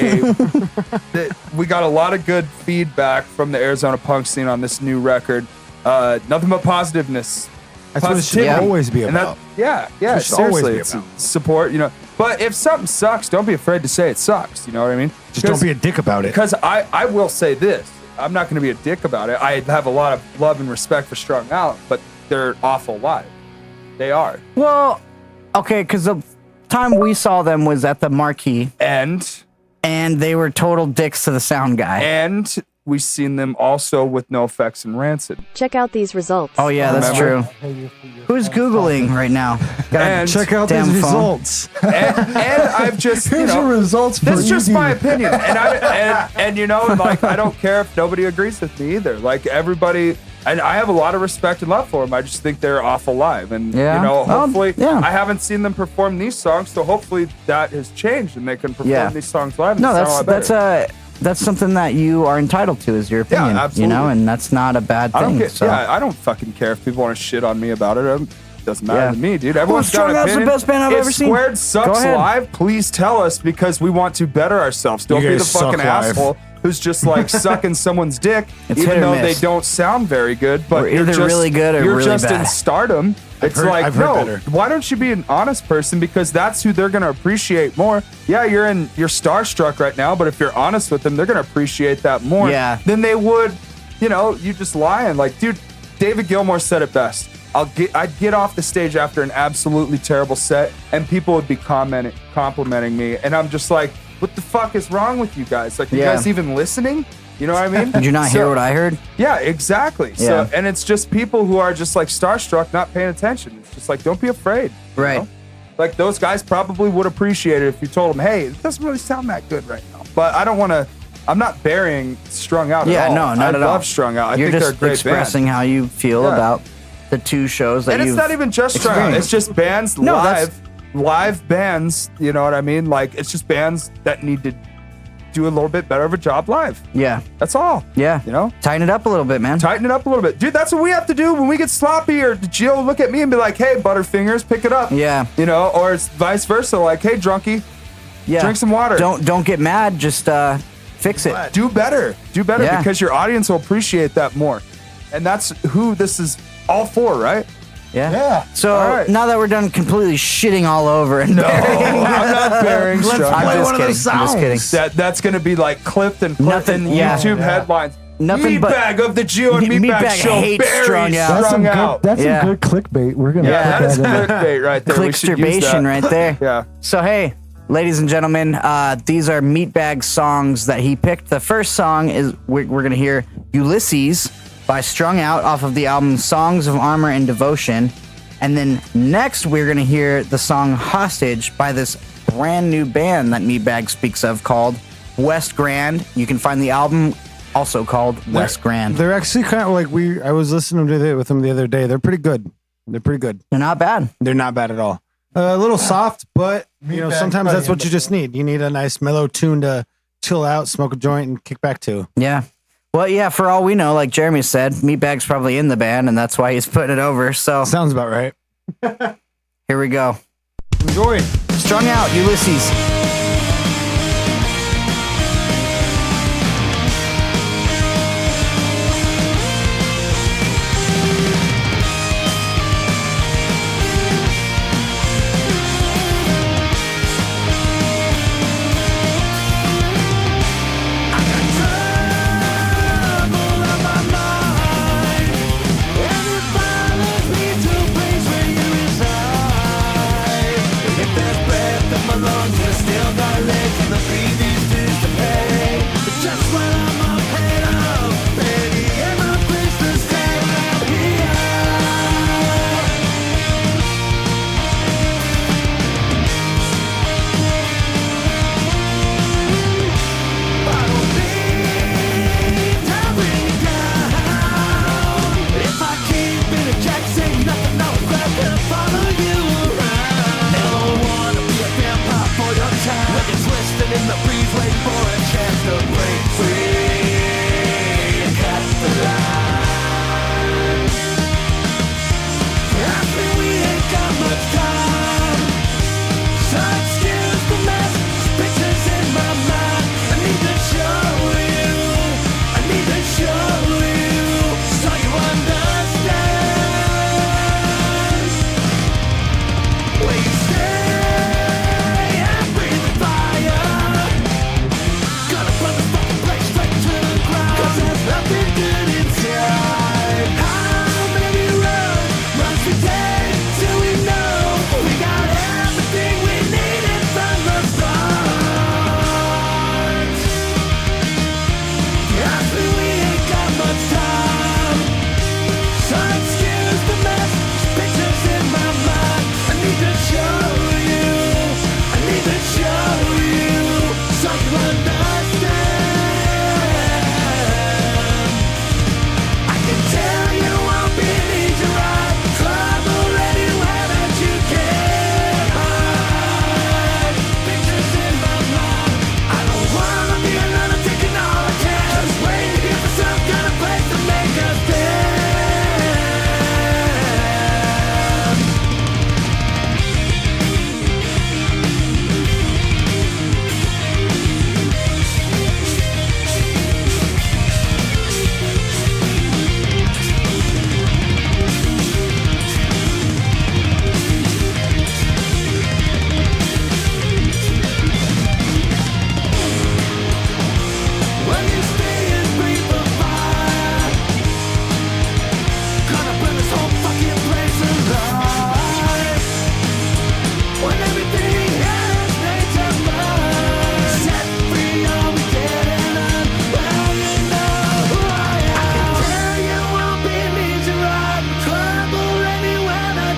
we got a lot of good feedback from the Arizona punk scene on this new record. Nothing but positiveness. That's what it should Positivity. always be And about. yeah, It should always seriously, be it's about. support, you know. But if something sucks, don't be afraid to say it sucks. You know what I mean? Just don't be a dick about it. Because I will say this. I'm not going to be a dick about it. I have a lot of love and respect for Strung Out, but they're awful live. They are. Well, okay, because the time we saw them was at the Marquee, and they were total dicks to the sound guy. And we seen them also with No Effects and Rancid. Check out these results. Oh yeah, that's true. Who's Googling right now? And check out these results. And I've just, you Here's know, your results for that's just ED. my opinion. And you know, like, I don't care if nobody agrees with me either. Like, everybody, and I have a lot of respect and love for them. I just think they're awful live. And, Yeah. you know, hopefully, yeah. I haven't seen them perform these songs, so hopefully that has changed and they can perform these songs live. And No, sound a lot better. that's something that you are entitled to, is your opinion. absolutely. You know, and that's not a bad thing. I don't get, so. yeah, I don't fucking care if people want to shit on me about it. It doesn't matter Yeah. to me, dude. Everyone's Well, got an Strung Out's the opinion. best band I've if ever seen. Squared Go sucks ahead. live, please tell us because we want to better ourselves. Don't You be the guys suck fucking live. asshole who's just like sucking someone's dick, It's hit even or though they miss. don't sound very good. But We're you're either just, really good or you're really just bad. in stardom. It's heard- like, I've heard no, better. why don't you be an honest person? Because that's who they're gonna appreciate more. Yeah, you're starstruck right now, but if you're honest with them, they're gonna appreciate that more Yeah. than they would, you know, you just lying. Like, dude, David Gilmour said it best. I'd get off the stage after an absolutely terrible set, and people would be complimenting me, and I'm just like, what the fuck is wrong with you guys? Like, are you Yeah. guys even listening? You know what I mean? Did you not hear what I heard? Yeah, exactly. Yeah. So, and it's just people who are just like starstruck, not paying attention. It's just like, don't be afraid. you Right. know? Like, those guys probably would appreciate it if you told them, hey, it doesn't really sound that good right now. But I don't want to. I'm not burying Strung Out Yeah, at all. no, not I at all. love Strung Out. I You're think they're a just great expressing band. how you feel Yeah. about the two shows that And it's you've not even just Strung Out. It's just bands No, that's- live bands. You know what I mean? Like, it's just bands that need to do a little bit better of a job live. Yeah. That's all. Yeah. You know? Tighten it up a little bit, man. Tighten it up a little bit. Dude, that's what we have to do when we get sloppy, or Jill look at me and be like, hey, Butterfingers, pick it up. Yeah. You know, or it's vice versa, like, hey, Drunkie, Yeah. drink some water. Don't get mad. Just fix it. Do better. Do better Yeah. because your audience will appreciate that more. And that's who this is all for, right? Yeah. Yeah. So All right. now that we're done completely shitting all over and burying, I'm not bearing I'm Strung Out. just kidding. I'm just kidding. That's going to be like clipped and clipped Nothing- in yeah. YouTube headlines. Nothing but- Meatbag of the Gio and Meatbag Meatbag Show hates buries Strung Out. That's some Strung good. Out. That's Yeah. some good clickbait. We're gonna Yeah, put that is that in. clickbait right there. We should use that. Clicksturbation right there. Yeah. So hey, ladies and gentlemen, these are Meatbag songs that he picked. The first song is we're gonna hear Ulysses by Strung Out off of the album Songs of Armor and Devotion. And then next we're gonna hear the song Hostage by this brand new band that Meatbag speaks of called West Grand. You can find the album also called West Grand. They're actually kind of like I was listening to it with them the other day. They're pretty good. They're pretty good. They're not bad. They're not bad at all. A little soft, but you know, Meatbag sometimes that's what Buddy. you just need. You need a nice mellow tune to chill out, smoke a joint, and kick back to. Yeah. Well, yeah, for all we know, like Jeremy said, Meatbag's probably in the band, and that's why he's putting it over. So Sounds about right. here we go. Enjoy. Strung Out, Ulysses. If there's breath, there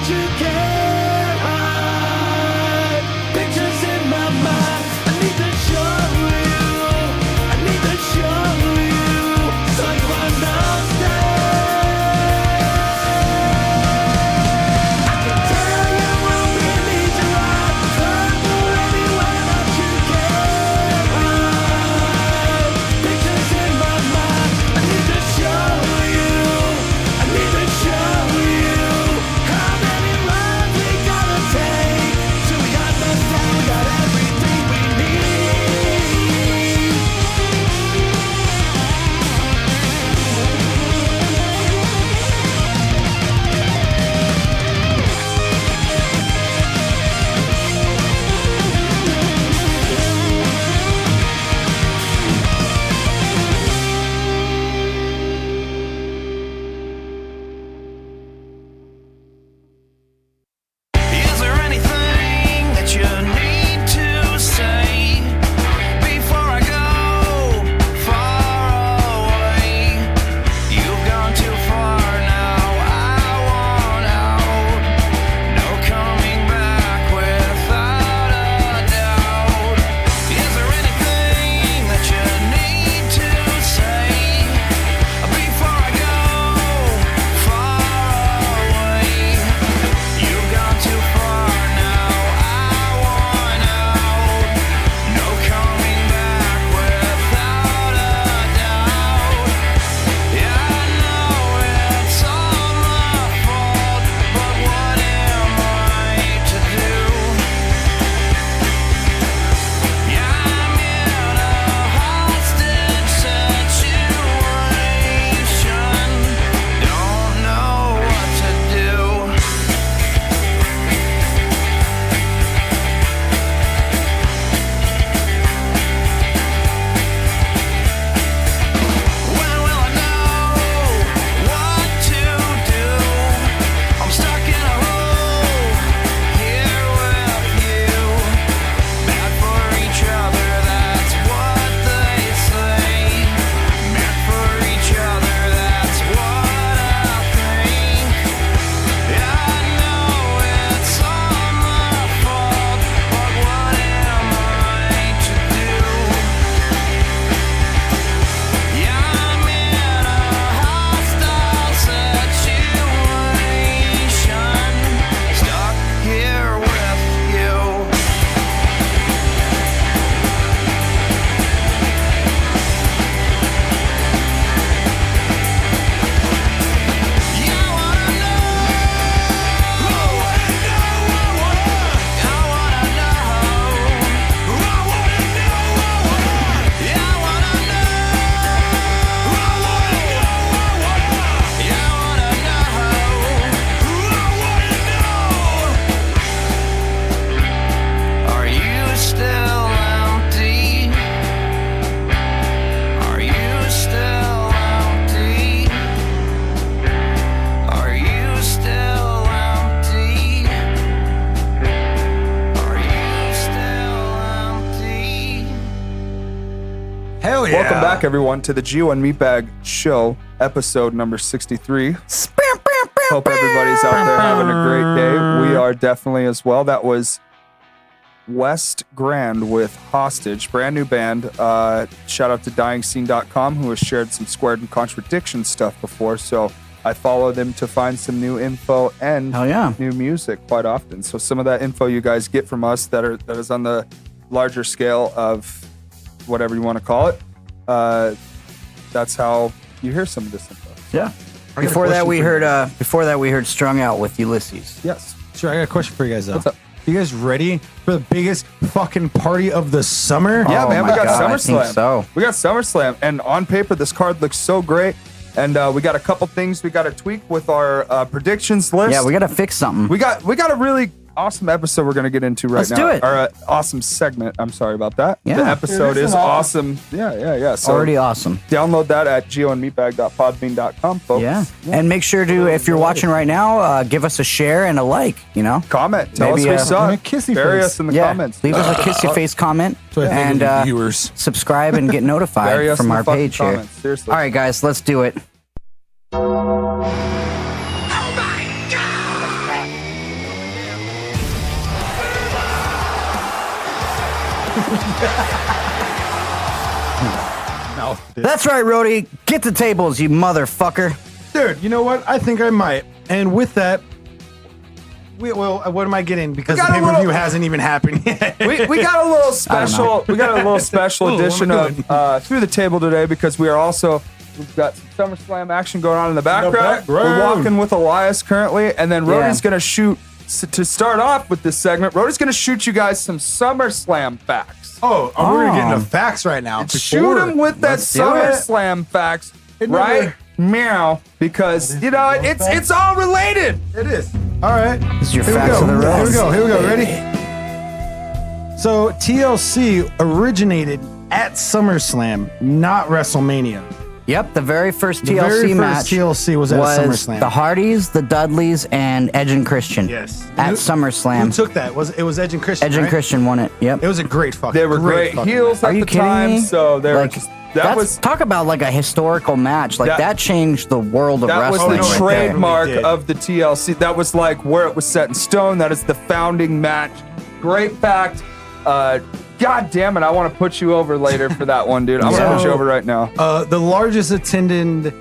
you can't hide. Pictures in my mind, I need to show you. I need to show you, so you understand. I can tell you we'll be leading right, travel anywhere that you can't hide. Pictures in my mind, I need to show you. I need to show you how many rides we gotta take till we understand we got everything we need. Is there anything that you need to say before I go far away? You've gone too far now, I want out. No coming back without a doubt. Is there anything that you need to say before I go far away? You've gone too far now, I want out. No coming back without a doubt. Yeah, I know it's all my fault, but what am I to do? Yeah, I'm in a hostage situation. Don't know what to do. When will I know what to do? I'm stuck in a hole here with you. Bad for each other, that's what they say. Meant for each other, that's what I think. Yeah, I know it's all my fault, but what am I to do? Yeah, I'm in a hostile situation, stuck here with you. Yeah, I wanna know. I wanna know. I wanna know. I wanna know. Yeah, I wanna know. I wanna know. Yeah, I wanna know. Are you still empty? Are you still empty? Are you still empty? Are you still empty? Hell yeah. Welcome back, everyone, to the Gio and Meatbag Show, episode number 63. Hope everybody's out there having a great day. We are definitely as well. That was West Grand with Hostage, brand new band. Shout out to DyingScene.com, who has shared some Squared and Contradiction stuff before. So I follow them to find some new info and Hell yeah. new music quite often. So some of that info you guys get from us that is on the larger scale of whatever you want to call it. That's how you hear some of this info. Yeah. Before that, we heard Strung Out with Ulysses. Yes. Sure, I got a question for you guys though. What's up? You guys ready for the biggest fucking party of the summer? Yeah, Oh man, we my got God, I think SummerSlam. so. We got SummerSlam, and on paper, this card looks so great. And we got a couple things we got to tweak with our predictions list. Yeah, we got to fix something. we got a really awesome episode we're gonna get into right Let's now. do it. Or awesome segment. I'm sorry about that. Yeah. The episode It is is an awesome. Yeah. So Already awesome. download that at gioandmeatbag.podbean.com, folks. Yeah. And make sure to, if you're watching right now, give us a share and a like, you know? Comment. Tell Maybe, us we suck. and a kissy Bury face. us in the Yeah. comments. Leave us a kissy face comment what I think and of the viewers. subscribe and get Bury notified us from in the our fucking page here. comments. Seriously. All right, guys, let's do it. No, That's right, Rhodey. Get the tables, you motherfucker. dude. You know what? I think I might. And with that, what am I getting? Because the got a pay per view little- hasn't even happened yet. We got a little special. We got a little special edition of Through the Table today because we've got some SummerSlam action going on in the background. We're walking with Elias currently, and then Rhodey's gonna shoot to start off with this segment. Rhodey's gonna shoot you guys some SummerSlam facts. We're getting the facts right now. Shoot him with that Let's do it. SummerSlam facts, right? Meow, because you know it's all related. It is. All right. This is your Here we facts go. of the road. Here we go. Ready? So TLC originated at SummerSlam, not WrestleMania. Yep, the very first The TLC very match first TLC was at SummerSlam. the Hardys, the Dudleys, and Edge and Christian. Yes. At Who SummerSlam. took that? It was Edge and Christian. Edge and right? Christian won it. Yep. It was a great fucking. They were great fucking heels Are at you the kidding time, me? so they were Like, just talk about like a historical match. Like that changed the world of That was wrestling. the right there. trademark It really did. of the TLC. That was like where it was set in stone. That is the founding match. Great fact. God damn it, I want to put you over later for that one, dude. I'm going to put you over right now. The largest attended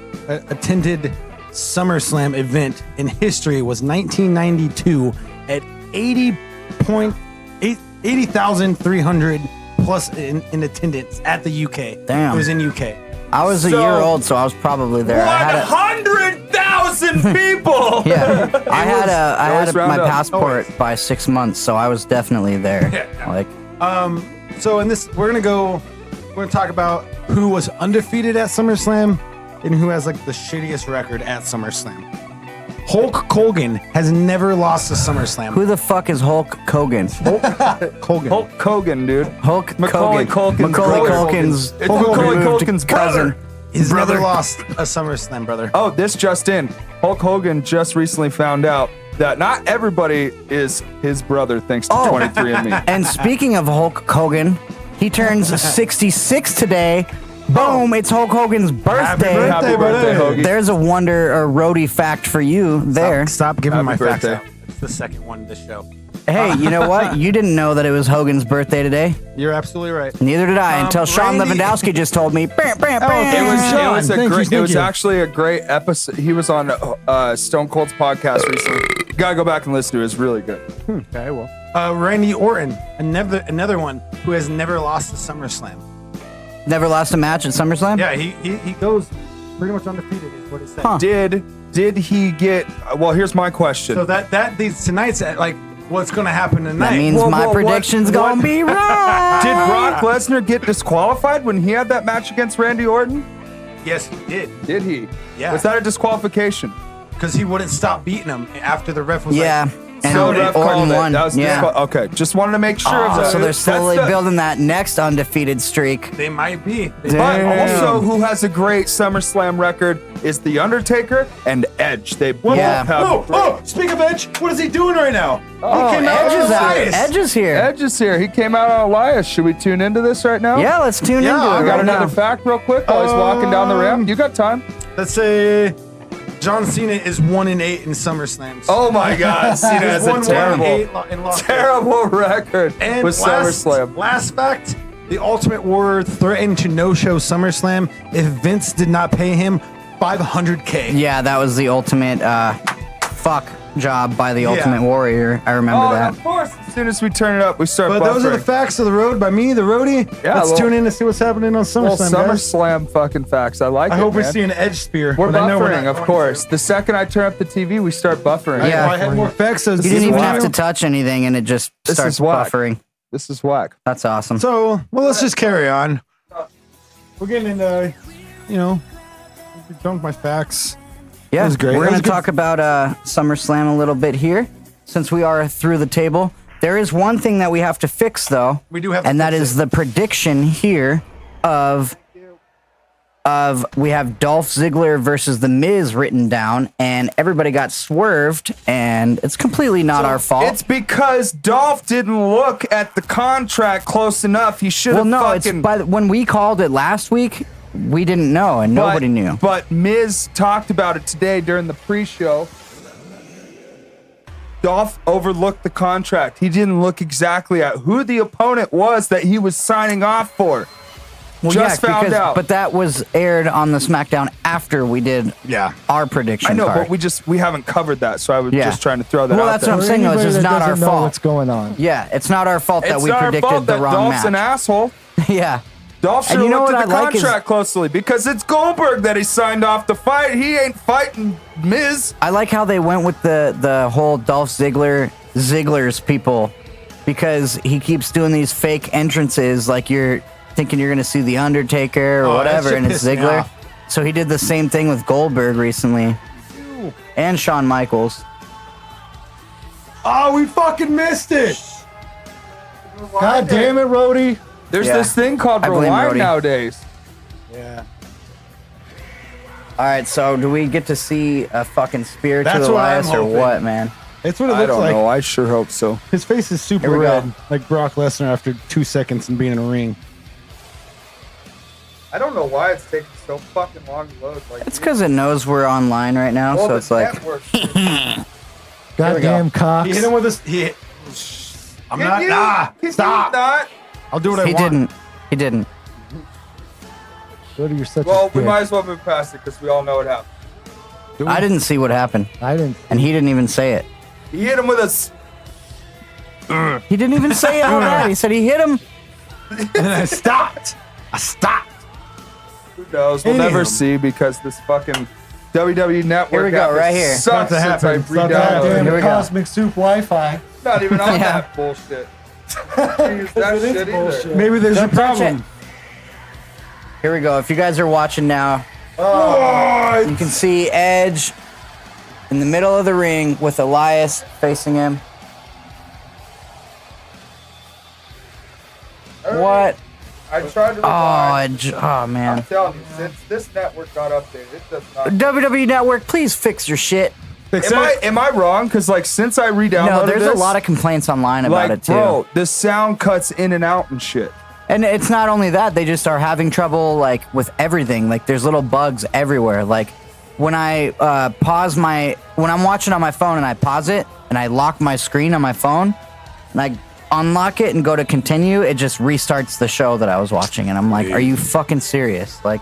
SummerSlam event in history was 1992 at 80,300 plus in attendance at the UK. Damn. It was in UK. I was a So- year old, so I was probably there. I had 100,000 people! yeah, I had always my round up. passport by 6 months, so I was definitely there. Like, So in this, we're gonna talk about who was undefeated at SummerSlam and who has like the shittiest record at SummerSlam. Hulk Hogan has never lost to SummerSlam. who the fuck is Hulk Hogan? Hogan. Hulk Hogan, dude. Hulk Macaulay Culkin. Culkin's Macaulay brother. Culkin's It's Macaulay removed Culkin's cousin. brother. He's brother. never lost a SummerSlam, brother. Oh, this just in. Hulk Hogan just recently found out that not everybody is his brother thanks to 23andMe. And speaking of Hulk Hogan, he turns 66 today. Boom! It's Hulk Hogan's birthday. Happy birthday, Hoagie. There's a roadie fact for you there. Stop giving my Happy facts birthday. out. It's the second one of this show. Hey, you know what? You didn't know that it was Hogan's birthday today. You're absolutely right. Neither did I until Sean Randy- Lewandowski just told me. Bam, bam, It bam. was Thank you. actually a great episode. He was on Stone Cold's podcast recently. You gotta go back and listen to it. It's really good. Okay, well. Randy Orton, another one who has never lost to SummerSlam. Never lost a match at SummerSlam? Yeah, he goes pretty much undefeated is what it said. Huh. Did he get? Well, here's my question. So tonight's like what's gonna happen tonight? That means Whoa, my whoa, prediction's what- gonna be right. Did Brock Lesnar get disqualified when he had that match against Randy Orton? yes, he did Did he? Yeah. Was that a disqualification? because he wouldn't stop beating him after the ref was Yeah. like, And So the ref Orton called it. won. That was Yeah. okay. Just wanted to make sure. of that. So they're That's slowly the- building that next undefeated streak. they might be. But also, who has a great SummerSlam record is The Undertaker and Edge. They both Yeah. have. Speak of Edge, what is he doing right now? Oh, he came out Edge is on out. Elias. Edge is here. Edge is here. He came out on Elias. Should we tune into this right now? Yeah, let's tune into it. I got right another now. fact real quick while he's walking down the ramp. You got time? Let's say John Cena is 1-8 in SummerSlams. Oh my God, Cena has a terrible record And with SummerSlam. Last fact: the Ultimate Warrior threatened to no-show SummerSlam if Vince did not pay him $500K. Yeah, that was the ultimate fuck job by the Ultimate Warrior. I remember Oh, that. of course. As soon as we turn it up, we start But those are the buffering. facts of the road by me, the roadie. Yeah, Let's well- tune in to see what's happening on Well, SummerSlam. guys. SummerSlam fucking facts. I like I it, hope we man. see an Edge spear. We're but I know we're buffering, not of going course. to. The second I turn up the TV, we start buffering. Yeah. If I had more facts, You didn't even have to touch anything, and it just This starts is whack. buffering. This is whack. That's awesome. So, well, let's just carry on. We're getting into, we're done with my facts. Yeah, was great. we're That going was to good. talk about SummerSlam a little bit here, since we are through the table. There is one thing that we have to fix, though. We do have to and that fix is it. the prediction here of we have Dolph Ziggler versus The Miz written down, and everybody got swerved, and it's completely not our fault. It's because Dolph didn't look at the contract close enough. He should well, have no, fucking... it's when we called it last week, we didn't know, and nobody knew. But Miz talked about it today during the pre-show. Dolph overlooked the contract. He didn't look exactly at who the opponent was that he was signing off for. Well, Just yeah, found because, out. But that was aired on the SmackDown after we did our prediction I know, card. but we haven't covered that, so I was just trying to throw that well, out that's there. what I'm saying. Though, it's just not our Know fault. what's going on? Yeah, it's not our fault that It's we not our predicted fault the that wrong Dolph's match. an asshole. Yeah. Dolph should And have you know looked what at the I like is- contract closely because it's Goldberg that he signed off to fight. He ain't fighting Miz. I like how they went with the whole Dolph Ziggler's people, because he keeps doing these fake entrances like you're thinking you're going to see The Undertaker or Oh, that whatever, shit and it's pissed me Ziggler. off. So he did the same thing with Goldberg recently. And Shawn Michaels. Oh, we fucking missed it. God damn it, Rhodey. There's Yeah. this thing called I blame rewind Rhodey. nowadays. Yeah. All right, so do we get to see a fucking spear That's to what I'm Elias or hoping. what, man? It's what it I looks don't like. know. I sure hope so. His face is super Here we red, go. like Brock Lesnar after 2 seconds and being in a ring. I don't know why it's taking so fucking long to load. Like, It's because it knows we're online right now, well, so the it's like, network- Goddamn Cox. He hit him with his. I'm Can not. you- Nah. can you Stop. not? I'll do what I he want. didn't. He didn't. Rhodey, you're such Well, a we dick. might as well move past it because we all know what happened. I didn't see what happened, I didn't. and he didn't even say it. He hit him with a. He didn't even say all that. He said he hit him. And I stopped. I stopped. Who knows? We'll Anywho. never see because this fucking WWE Network Here we go, app right has here. sucked About to since I happen. It's not goddamn re-downloaded Here we it. go. Cosmic Soup Wi-Fi. Not even on Yeah. that bullshit. Use that It is shit either. bullshit. Maybe there's a Don't touch problem. it. Here we go. If you guys are watching now, you can see Edge in the middle of the ring with Elias facing him. What? I tried to Oh, rewind. Edge. Oh, I'm man. telling you, since this network got updated, it does not. WWE Network, please fix your shit. Fix Am it. I wrong? Because like since I re-downloaded No, there's this, a lot of complaints online about like it, too. bro, the sound cuts in and out and shit. And it's not only that, they just are having trouble like with everything. Like there's little bugs everywhere. Like when I when I'm watching on my phone and I pause it and I lock my screen on my phone and I unlock it and go to continue, it just restarts the show that I was watching. And I'm like, are you fucking serious? Like,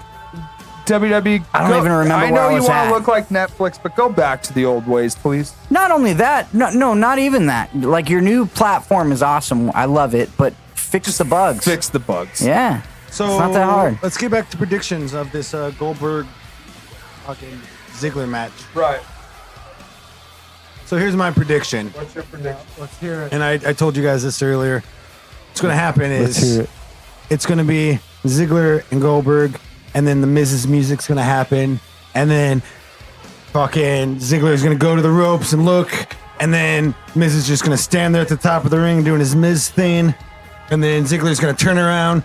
WWE. I don't even remember I know where I you was want at. to look like Netflix, but go back to the old ways, please. not only that, no, not even that. Like your new platform is awesome. I love it, but fix the bugs. Fix the bugs. Yeah. So It's not that hard. Let's get back to predictions of this Goldberg fucking Ziggler match. Right. So here's my prediction, What's your prediction? Let's hear it. and I told you guys this earlier. What's gonna happen Let's is hear it. it's gonna be Ziggler and Goldberg, and then the Miz's music's gonna happen, and then fucking Ziggler's gonna go to the ropes and look, and then Miz is just gonna stand there at the top of the ring doing his Miz thing, and then Ziggler's gonna turn around,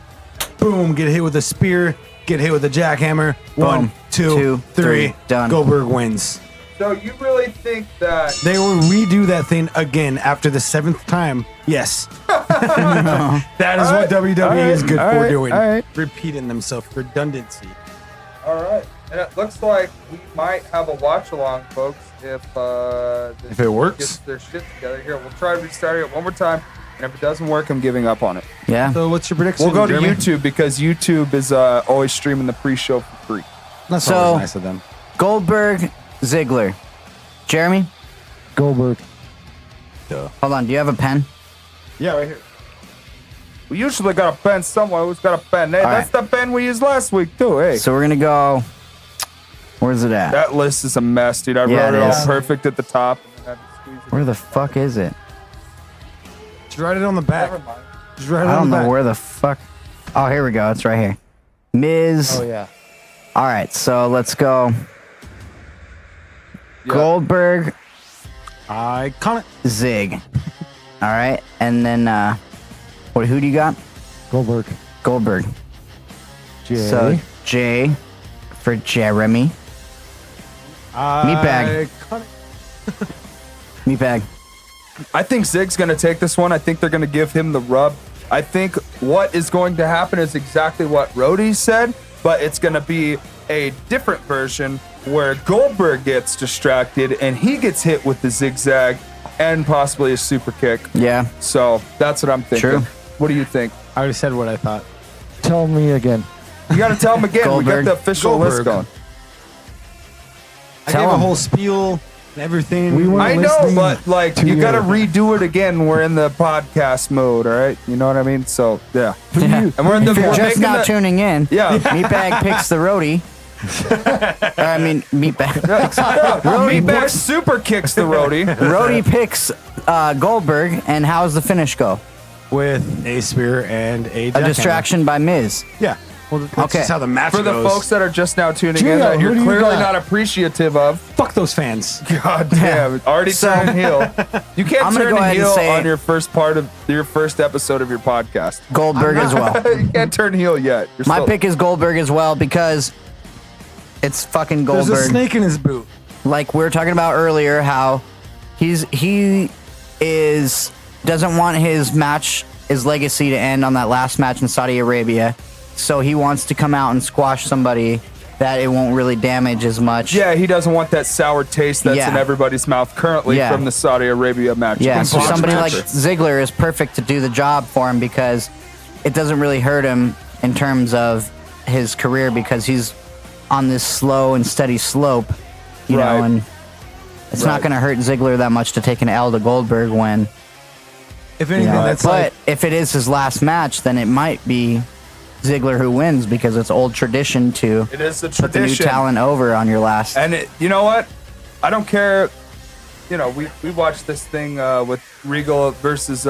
boom, get hit with a spear, get hit with a jackhammer. Boom. 1, 2, 3, done. Goldberg wins. So you really think that? They will redo that thing again after the 7th time. Yes. That is what WWE is good for doing. all right. Repeating themselves. Redundancy. All right. And it looks like we might have a watch along, folks. If this If it works. gets their shit together. Here, we'll try restarting it one more time. And if it doesn't work, I'm giving up on it. Yeah. So what's your prediction? We'll go to Jeremy? YouTube because YouTube is always streaming the pre-show for free. That's So- always nice of them. Goldberg, Ziggler. Jeremy, Goldberg. hold on. Do you have a pen? Yeah, right here. We usually got a pen somewhere. Who's got a pen? Hey, All that's the pen we used last week too. Hey, So we're gonna go. Where's it at? that list is a mess, dude. I Yeah, wrote it it all is. perfect at the top. And then I had to squeeze it. Where the fuck is it? Just write it on the back. Never mind. Just write it I on don't the know back. where the fuck. Oh, here we go. It's right here. Miz. Oh yeah. All right, so let's go. Yeah. Goldberg, Iconic. Zig. All right, and then who do you got? Goldberg. Goldberg. Jay. So J for Jeremy. Meatbag. Iconic. Meatbag. I think Zig's going to take this one. I think they're going to give him the rub. I think what is going to happen is exactly what Rhodey said, but it's going to be a different version where Goldberg gets distracted and he gets hit with the zigzag, and possibly a super kick. Yeah. So that's what I'm thinking. True. What do you think? I already said what I thought. Tell me again. You got to tell them again. We got Goldberg. the official list Goldberg. going. I Tell gave a him. whole spiel and everything. We weren't I know, listening but like to you got to you. redo it again. We're in the podcast mode, all right? You know what I mean? So yeah, Yeah. and we're in the. If you're we're just making now the- tuning in, Yeah. Meatbag picks the roadie. I mean, Meatbag. Meatbag super kicks the roadie. Roadie picks Goldberg, and how's the finish go? with a spear and a A jackhammer. distraction by Miz. Yeah. Well, that's Okay. just how the match For the goes. folks that are just now tuning Gio, in, that who you're do you clearly got? not appreciative of. Fuck those fans. God damn, already So- turning heel. You can't I'm gonna turn go ahead and heel say- on your first part of your first episode of your podcast. Goldberg as well. You can't turn heel yet. You're My still- pick is Goldberg as well because it's fucking There's Goldberg. a snake in his boot. Like we were talking about earlier, how he doesn't want his legacy to end on that last match in Saudi Arabia, so he wants to come out and squash somebody that it won't really damage as much. Yeah, he doesn't want that sour taste that's Yeah. in everybody's mouth currently Yeah. from the Saudi Arabia match. Yeah, so Watch somebody the like match. Ziggler is perfect to do the job for him because it doesn't really hurt him in terms of his career because he's on this slow and steady slope, you Right. know, and it's not Right. going to hurt Ziggler that much to take an L to Goldberg when, If you anything, know, that's but like if it is his last match, then it might be Ziggler who wins because it's old tradition to It is the put the new tradition. talent over on your last. And you know what? I don't care. You know, we watched this thing with Regal versus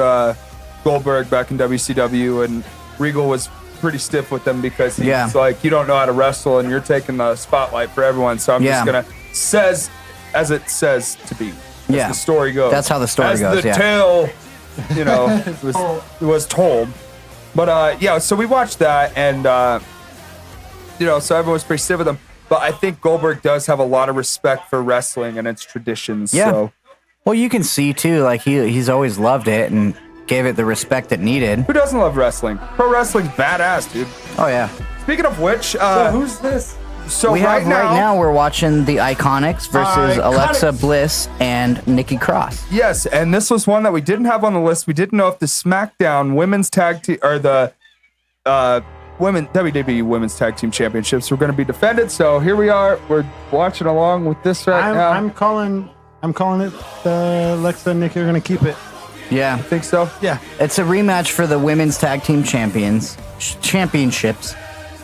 Goldberg back in WCW, and Regal was pretty stiff with them because he's Yeah. like, you don't know how to wrestle, and you're taking the spotlight for everyone. So I'm Yeah. just gonna says as it says to be. As Yeah. the story goes. That's how the story as goes, the yeah. tale, you know, was told. But yeah, so we watched that, and you know, so everyone was pretty stiff with him. But I think Goldberg does have a lot of respect for wrestling and its traditions. Yeah. So Well, you can see too, like he's always loved it and gave it the respect it needed. who doesn't love wrestling? Pro wrestling's badass, dude. Oh yeah. Speaking of which, Who's this? so We right have right now we're watching the Iconics versus Iconics. Alexa Bliss and Nikki Cross. yes, and this was one that we didn't have on the list. We didn't know if the SmackDown Women's Tag Team or the WWE Women's Tag Team Championships were going to be defended. So here we are. We're watching along with this right now. I'm calling it. Alexa and Nikki are gonna keep it. Yeah. think so. Yeah. It's a rematch for the Women's Tag Team Championships.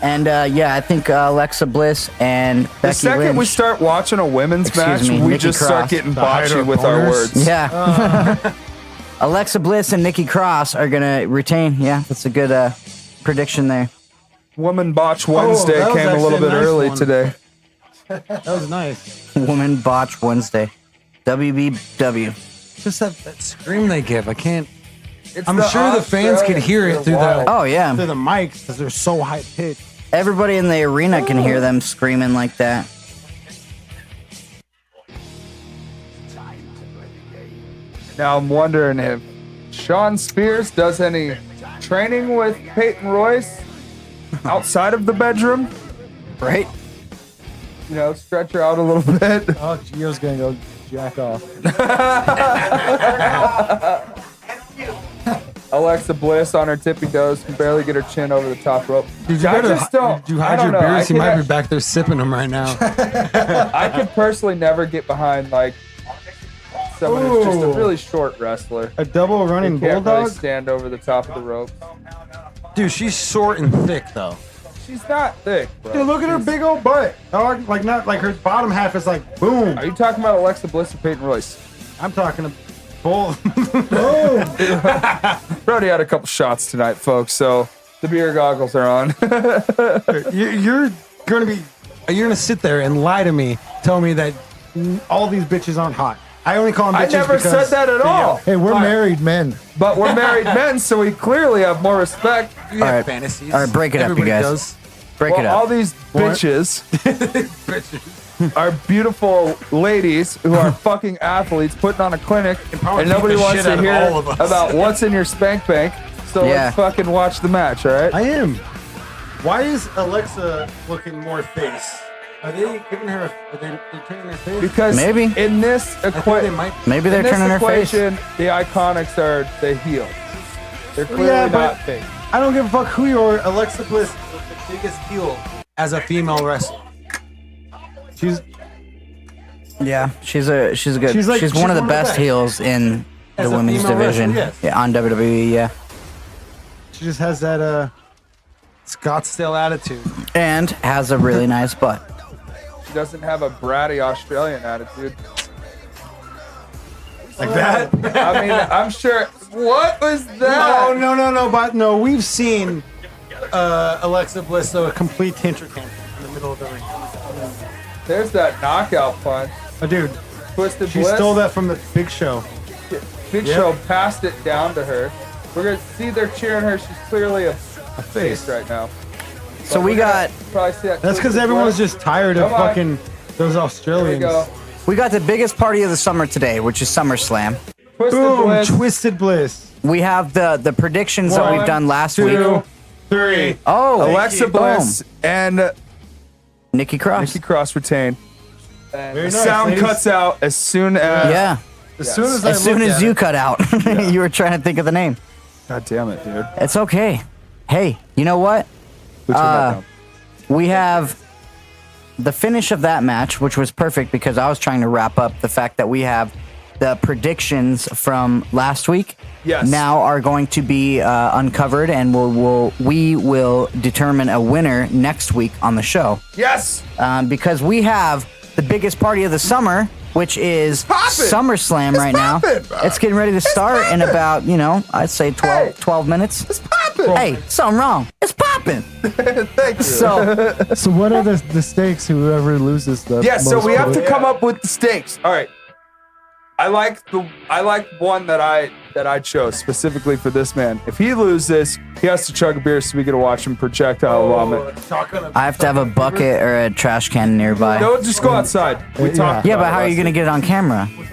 And yeah, I think Alexa Bliss and The Becky second Lynch. we start watching a women's Excuse match, me, we Nikki just start Cross. getting The hider botchy of with our boners. words. Yeah. Alexa Bliss and Nikki Cross are gonna retain. Yeah, that's a good prediction there. Woman Botch Wednesday that was came a little actually bit a nice early one. today. That was nice. Woman Botch Wednesday. WBW. Just that scream they give. I can't. It's I'm the sure the fans Australian could hear it through wild. the Oh yeah. through the mics because they're so high pitched. Everybody in the arena can hear them screaming like that. Now I'm wondering if Sean Spears does any training with Peyton Royce outside of the bedroom. Right? You know, stretch her out a little bit. Oh, Gio's gonna go jack off. Alexa Bliss on her tippy toes can barely get her chin over the top rope. Did you, I just don't. did you I hide don't your know. beers? He I might could- be back there sipping them right now. I could personally never get behind like someone who's just a really short wrestler. A double running Who can't really bulldog? stand over the top of the rope. Dude, she's short and thick though. She's not thick, bro. Dude, look at her big old butt. Dog, like not like her bottom half is like boom. Are you talking about Alexa Bliss or Peyton Royce? I'm talking to both. Brody had a couple shots tonight, folks, so the beer goggles are on. You're gonna sit there and lie to me, tell me that all these bitches aren't hot. I only call them I bitches never because said that at all. Hey, we're married men. But we're married men, so we clearly have more respect. You All have right. fantasies. All right, break it up, you Everybody guys. does. Break it Well, all up. these bitches are beautiful ladies who are fucking athletes putting on a clinic, probably and nobody beat the wants shit to out of hear all of us. about what's in your spank bank. So Yeah. let's fucking watch the match, all right? I am. Why is Alexa looking more face? Are they giving her? Are they turning her face? Because Maybe. in this I think they equation, might. Maybe they're turning her face. the Iconics are the heel. They're clearly Yeah, but- not fake. I don't give a fuck who you are. Alexa Bliss is the biggest heel as a female wrestler. She's Yeah, she's a good. She's She's, like- one of the she's best heels in As the a women's female division. wrestler, yes. Yeah, on WWE. Yeah, she just has that Scottsdale attitude. and has a really nice butt. She doesn't have a bratty Australian attitude. Like that? I mean, I'm sure. What was that? No. But no, we've seen Alexa Bliss throw a complete tantrum in the middle of the ring. There's that knockout punch. Oh, dude, Twisted she Bliss. stole that from the Big Show. Big Yep. Show passed it down to her. We're gonna see they're cheering her. She's clearly a face right now. So But we we're gonna got probably see that That's because Twisted everyone's Bliss. just tired of Come on. fucking those There we Australians. go. the biggest party of the summer today, which is SummerSlam. Twisted Boom, Bliss. Twisted Bliss. We have the predictions that we've done last week. 2, 3. Oh, Alexa boom. Bliss and Nikki Cross. Nikki Cross retain. And Very the nice, sound ladies. cuts out as soon as. Yeah, As soon as I as soon look as at you it, cut out, you were trying to think of the name. God damn it, dude. It's okay. Hey, you know what? Who turned that down? We have the finish of that match, which was perfect because I was trying to wrap up the fact that we have the predictions from last week. Yes. Now are going to be uncovered, and we will determine a winner next week on the show. Yes. Because we have the biggest party of the summer, which is poppin'. SummerSlam right now. poppin', bro. It's getting ready to start in about, I'd say 12 minutes. It's popping. Hey, something wrong. It's popping. Thank you. So, so what are the stakes? Whoever loses the Yeah, so most we have to votes? come up with the stakes. All right. I like one that I chose specifically for this man. If he loses, he has to chug a beer so we get to watch him projectile vomit. I have to have a bucket or a trash can nearby. No, just go outside. We talked. Yeah, about but it how are you last going to get it on camera? week.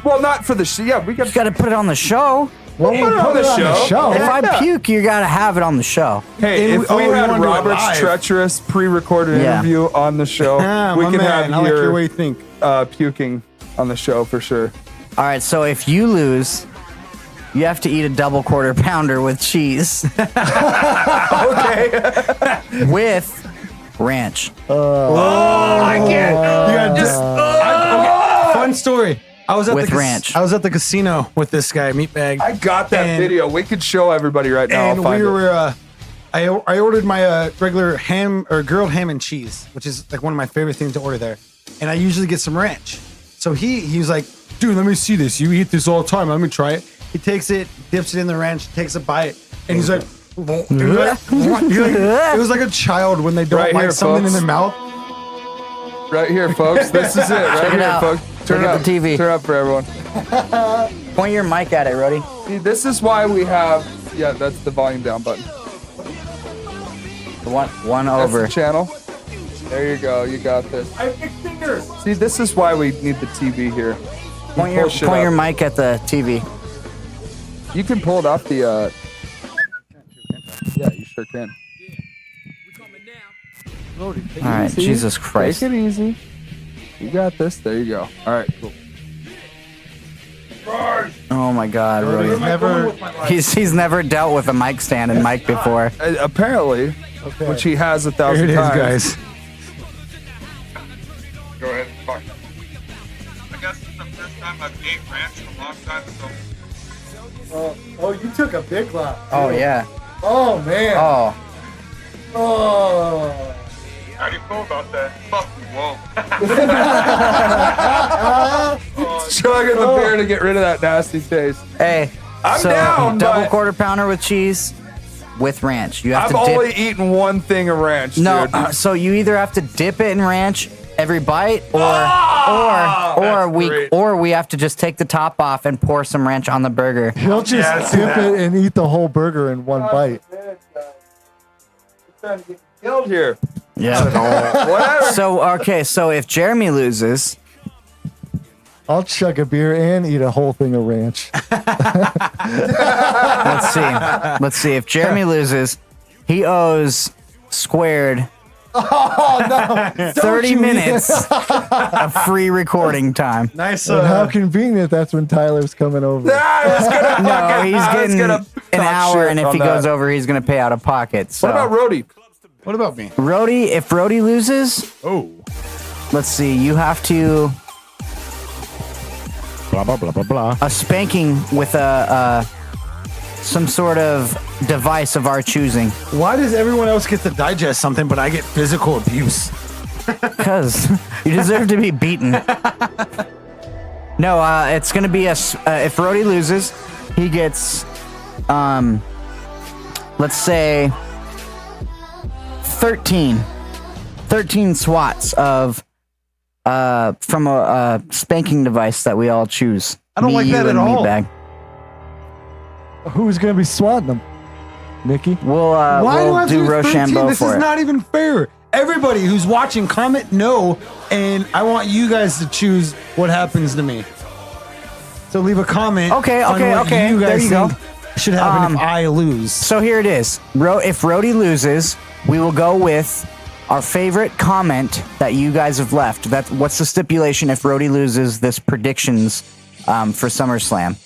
Well, not for the show. Yeah, we got You got to put it on the show. Well, Put it on the show. If I Yeah. puke, you got to have it on the show. Hey, And if we you had wanna do it Robert's live. treacherous pre-recorded Yeah. interview on the show, Ah, we my can man, I have like your way your you think. puking on the show for sure. All right, so if you lose, you have to eat a double quarter pounder with cheese Okay. with ranch. I can't. You got just fun story. I was at With the ranch. I was at the casino with this guy, Meatbag. I got that And- video. We could show everybody right now. I'll and find we it. were I ordered my regular ham or grilled ham and cheese, which is like one of my favorite things to order there. And I usually get some ranch. So he was like, dude, let me see this. You eat this all the time. Let me try it. He takes it, dips it in the ranch, takes a bite, and he's like, it was like a child when they don't Right like here, something in folks. their mouth. Right here, folks. This is it. Right Check it here, out. folks. Turn Look it at up. the TV. Turn it up for everyone. Point your mic at it, Rody. See, this is why we have. Yeah, that's the volume down button. One That's over. the channel. There you go. You got this. I have big fingers. See, this is why we need the TV here. Point pull shit your up. mic at the TV. You can pull it off the. Yeah, you sure can. All right, Easy. Jesus Christ. Take it easy. You got this. There you go. All right, cool. Oh my God, He's Rody. never. He's never dealt with a mic stand and mic before. Apparently, which he has 1,000 Here it is, times. guys. Go ahead. Fuck. I guess it's the first time I've ate ranch in a long time, so. Oh, you took a big lot. Oh yeah. Oh man. Oh. Oh. How do you feel about that? Fuck you, whoa. Chugging the beer to get rid of that nasty taste. Hey. I'm so down, double but- quarter pounder with cheese with ranch. You have I've to dip. only eaten one thing of ranch, No, dude. so you either have to dip it in ranch every bite, or we have to just take the top off and pour some ranch on the burger. He'll just dip it and eat the whole burger in one bite. Trying to get killed here. Yeah. Whatever. So if Jeremy loses, I'll chug a beer and eat a whole thing of ranch. let's see. If Jeremy loses, he owes Squared Oh no! Don't 30 you- minutes of free recording time. Nice. And how convenient that's when Tyler's coming over. No, he's getting gonna an talk hour, shit and if on he that. goes over, he's going to pay out of pocket. So. What about Rody? What about me? Rody? If Rody loses, let's see, you have to Blah blah blah blah blah. a spanking with some sort of device of our choosing. Why does everyone else get to digest something, but I get physical abuse? Because you deserve to be beaten. No, it's going to be if Rody loses, he gets, let's say, 13 swats of, from a spanking device that we all choose. I don't like you, that at and all. Meatbag. Who's gonna be swatting them? Nikki? We'll, Why do I we'll have do to do 13? Rochambeau This for is it. not even fair. Everybody who's watching, comment no, and I want you guys to choose what happens to me. So leave a comment. Okay, on what okay. You There guys you go. think should happen if I lose. So here it is. If Rody loses, we will go with our favorite comment that you guys have left. What's the stipulation if Rody loses this predictions for SummerSlam?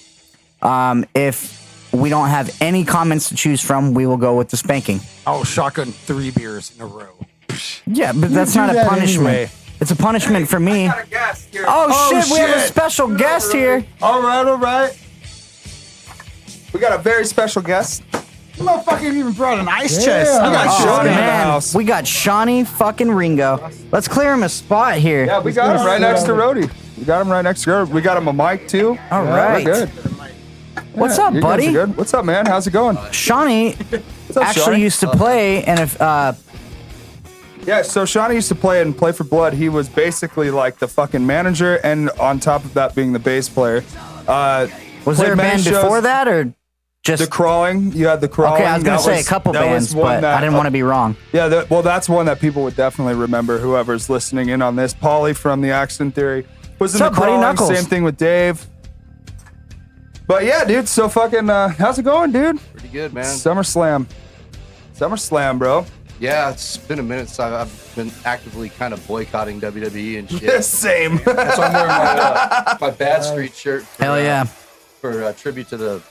If we don't have any comments to choose from, we will go with the spanking. I'll shotgun 3 beers in a row. Yeah, but that's do not a that punishment. anyway. It's a punishment for me. Got a guest here. Oh, shit, we have a shit. special guest here. All right. We got a very special guest. You motherfucker even brought an ice Yeah. chest. We I got got Shawnee in the Man, house. we got Shawnee fucking Ringo. Let's clear him a spot here. Yeah, we got him right next to Rody. We got him right next to Rody. We got him a mic too. All Yeah, right. we're good. What's Yeah, up, you guys buddy? are good. What's up, man? How's it going? Shawnee What's up, actually Shawnee? used to play, and if Yeah, so Shawnee used to play in Play for Blood. He was basically like the fucking manager, and on top of that, being the bass player. was played there a many band shows. before that, or just The Crawling. You had the Crawling. okay? I was gonna That say a couple that was bands, one but that- I didn't want to be wrong. Yeah, well, that's one that people would definitely remember. Whoever's listening in on this, Paulie from the Accident Theory was in What's the up, buddy? Crawling. Knuckles? Same thing with Dave. But yeah, dude. So fucking, how's it going, dude? Pretty good, man. SummerSlam, bro. Yeah, it's been a minute since I've been actively kind of boycotting WWE and shit. Same. That's why I'm wearing my Bad Street shirt. For, Hell yeah! For tribute to the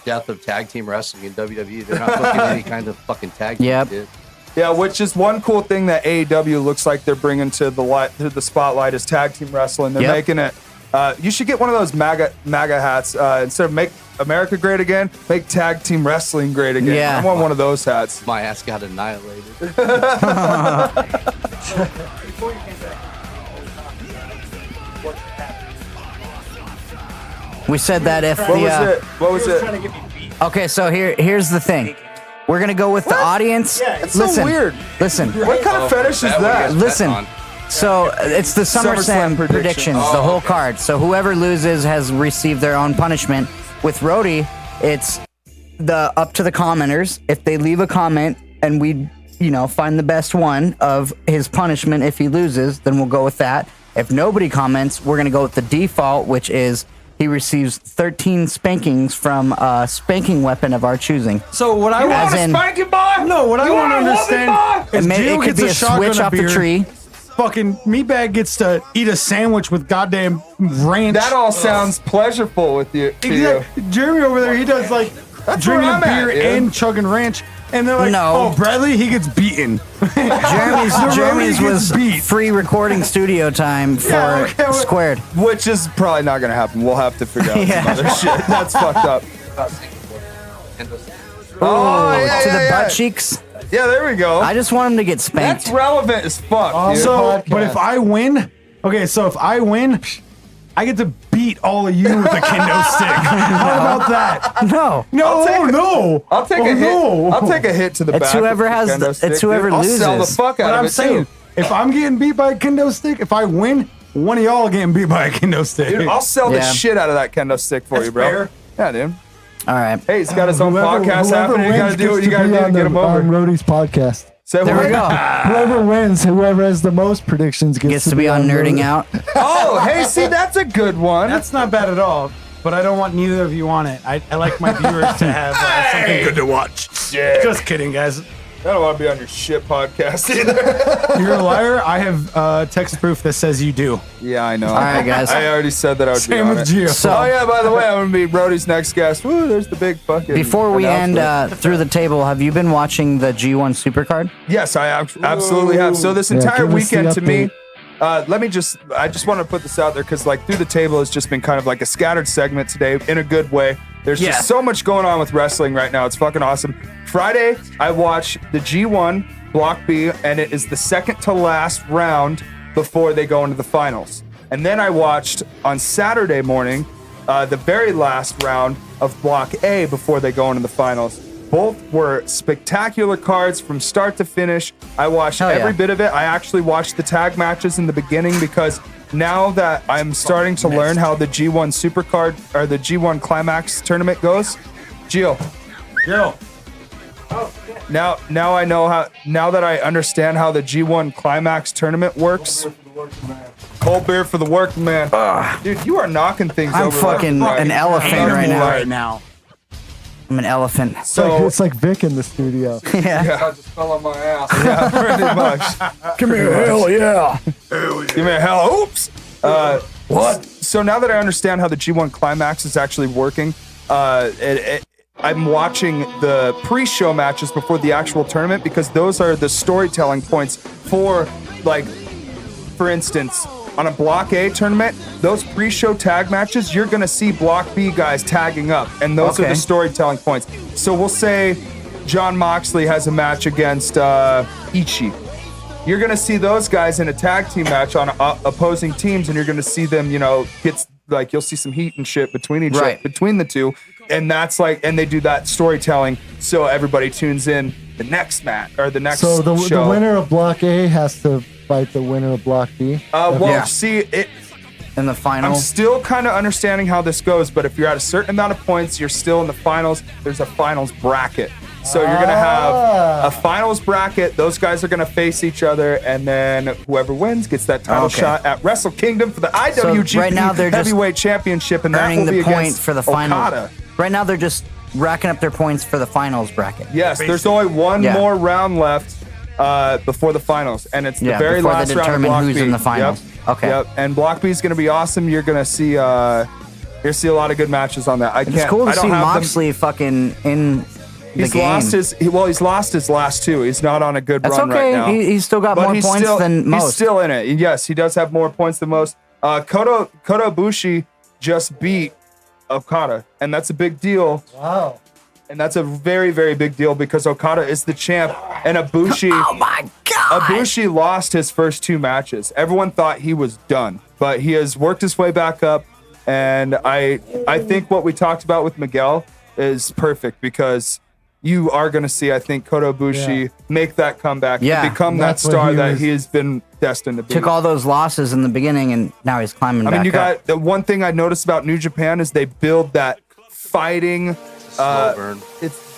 death of tag team wrestling in WWE. They're not booking any kind of fucking tag team Yep. shit. Yeah, which is one cool thing that AEW looks like they're bringing to the spotlight is tag team wrestling. They're Yep. making it. You should get one of those MAGA hats. Instead of make America great again, make tag team wrestling great again. Yeah. I want one of those hats. My ass got annihilated. We said that if What was it? What was it? okay, so here's the thing. We're gonna go with the audience. It's so Listen, weird. listen. What kind of fetish is That one that? gets Listen. bet on. So it's the SummerSlam SummerSlam prediction. predictions, the whole card. So whoever loses has received their own punishment. With Rody, it's up to the commenters. If they leave a comment and we, find the best one of his punishment if he loses, then we'll go with that. If nobody comments, we're gonna go with the default, which is he receives 13 spankings from a spanking weapon of our choosing. So what I As want in- Spank it, boy? no, what I You want to want a woman, understand boy? is It Gio could gets be a shotgun switch of off the beer. tree. Fucking Meatbag gets to eat a sandwich with goddamn ranch. That all sounds pleasurable with you. To you. Exactly. Jeremy over there, he does like That's drinking where a I'm at, beer dude. and chugging ranch. And they're like, No. oh, Bradley, he gets beaten. Jeremy's gets was beat. free recording studio time for Yeah, okay, well- Squared. Which is probably not going to happen. We'll have to figure out Yeah. some other shit. That's fucked up. Oh, yeah, to the yeah, butt yeah. cheeks. Yeah, there we go. I just want him to get spanked. That's relevant as fuck, dude. So, but podcast. if I win, so if I win, I get to beat all of you with a kendo stick. How about that? No. No, no. I'll take a hit. no. I'll take a hit to the It's back. whoever with the has kendo the- stick, it's whoever dude. I'll sell the loses. fuck out But of I'm it saying, too. if I'm getting beat by a kendo stick, if I win, one of y'all are getting beat by a kendo stick. Dude, I'll sell the Yeah. shit out of that kendo stick for you, bro. fair. Yeah, dude. All right. Hey, he's got his own podcast happening. You wins gotta do what gets you to gotta be do to on get him on over. Rody's podcast. So There we go. Whoever wins, whoever has the most predictions Gets to be on Nerding Rody. Out. Oh, hey, see, that's a good one. That's not bad at all. But I don't want neither of you on it. I like my viewers to have something good to watch. Yeah. Just kidding, guys. I don't want to be on your shit podcast either. You're a liar. I have text proof that says you do. Yeah, I know. All right, guys. I already said that I would be Same on with it. Gio. So- Oh yeah, by the way, I'm gonna be Brody's next guest. Woo, there's the big fucking. Before we end announcement. through the table, have you been watching the G1 Supercard? Yes, I absolutely have. So this entire give us the weekend to me, update. I just want to put this out there because like through the table has just been kind of like a scattered segment today in a good way. There's Yeah. just so much going on with wrestling right now. It's fucking awesome. Friday, I watched the G1 Block B, and it is the second to last round before they go into the finals. And then I watched on Saturday morning the very last round of Block A before they go into the finals. Both were spectacular cards from start to finish. I watched Hell yeah. every bit of it. I actually watched the tag matches in the beginning because now that I'm starting to learn how the G1 Supercard or the G1 Climax tournament goes, Gio. Now I know how. Now that I understand how the G1 Climax tournament works. Cold beer for the working man. Dude, you are knocking things I'm over. fucking left and an right. elephant right now. Right now. I'm an elephant. So It's like Vic in the studio. Yeah. I just fell on my ass. Yeah, pretty much. Come here, hell yeah. Give me a hell. Oops. What? So now that I understand how the G1 Climax is actually working, I'm watching the pre-show matches before the actual tournament because those are the storytelling points for, like, for instance, on a Block A tournament, those pre-show tag matches, you're going to see Block B guys tagging up, and those are Okay. the storytelling points. So we'll say John Moxley has a match against Ichi. You're going to see those guys in a tag team match on opposing teams, and you're going to see them, you know, you'll see some heat and shit between the two. And that's like, and they do that storytelling so everybody tunes in the next match or the next So the show. winner of Block A has to fight the winner of Block B. Yeah. See, In the I'm final. still kind of understanding how this goes, but if you're at a certain amount of points, you're still in the finals. There's a finals bracket. So you're going to have a finals bracket. Those guys are going to face each other, and then whoever wins gets that title shot at Wrestle Kingdom for the IWGP right now they're just Heavyweight Championship, and that earning will be the point against for the final. Okada. Right now they're just racking up their points for the finals bracket. Yes, there's only one Yeah. more round left before the finals, and it's the Yeah, very before they last round of determine Block who's B. in the finals. Yep. Okay. Yep. And Block B is going to be awesome. You're going to see a lot of good matches on that. It's cool to see Moxley fucking in the He's game. he's lost his last two. He's not on a good That's run okay. right now. He's still got more points than most. He's still in it. Yes, he does have more points than most. Kota Ibushi just beat Okada, and that's a big deal. Wow. And that's a very, very big deal because Okada is the champ, and Ibushi. Oh my god! Ibushi lost his first two matches. Everyone thought he was done, but he has worked his way back up. And I think what we talked about with Miguel is perfect because you are going to see, I think, Kota Ibushi make that comeback and become that That's what star he that was- he has been destined to be. Took all those losses in the beginning, and now he's climbing I back mean, you up. got the one thing I noticed about New Japan is they build that fighting. Slow burn.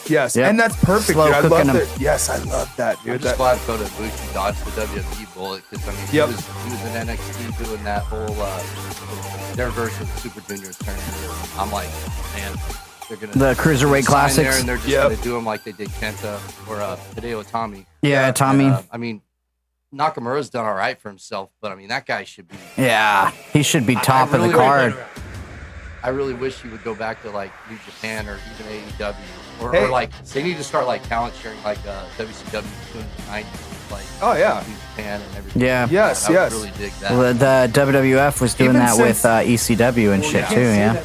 Yes, Yep. and that's perfect, Slow dude. I love cooking 'em. that. Yes, I love that, I'm dude. just glad Kota Ibushi dodged the WWE bullet because I mean Yep. he was in NXT doing that whole their version of the Super Juniors tournament. I'm like, man, they're gonna The Cruiserweight sign Classics. there and they're just gonna do them like they did Kenta or Hideo Itami. Yeah, Tommy. And, I mean, Nakamura's done all right for himself, but I mean that guy should be. Yeah, he should be top I of the really- card. I really wish he would go back to like New Japan or even AEW, or, Hey. or like they need to start like talent sharing like WCW doing the 90s, like Oh, yeah. New Japan and everything. Yeah. Yes, I yes. would really dig that. Well, the WWF was doing Even that with since- ECW and shit too. Yeah.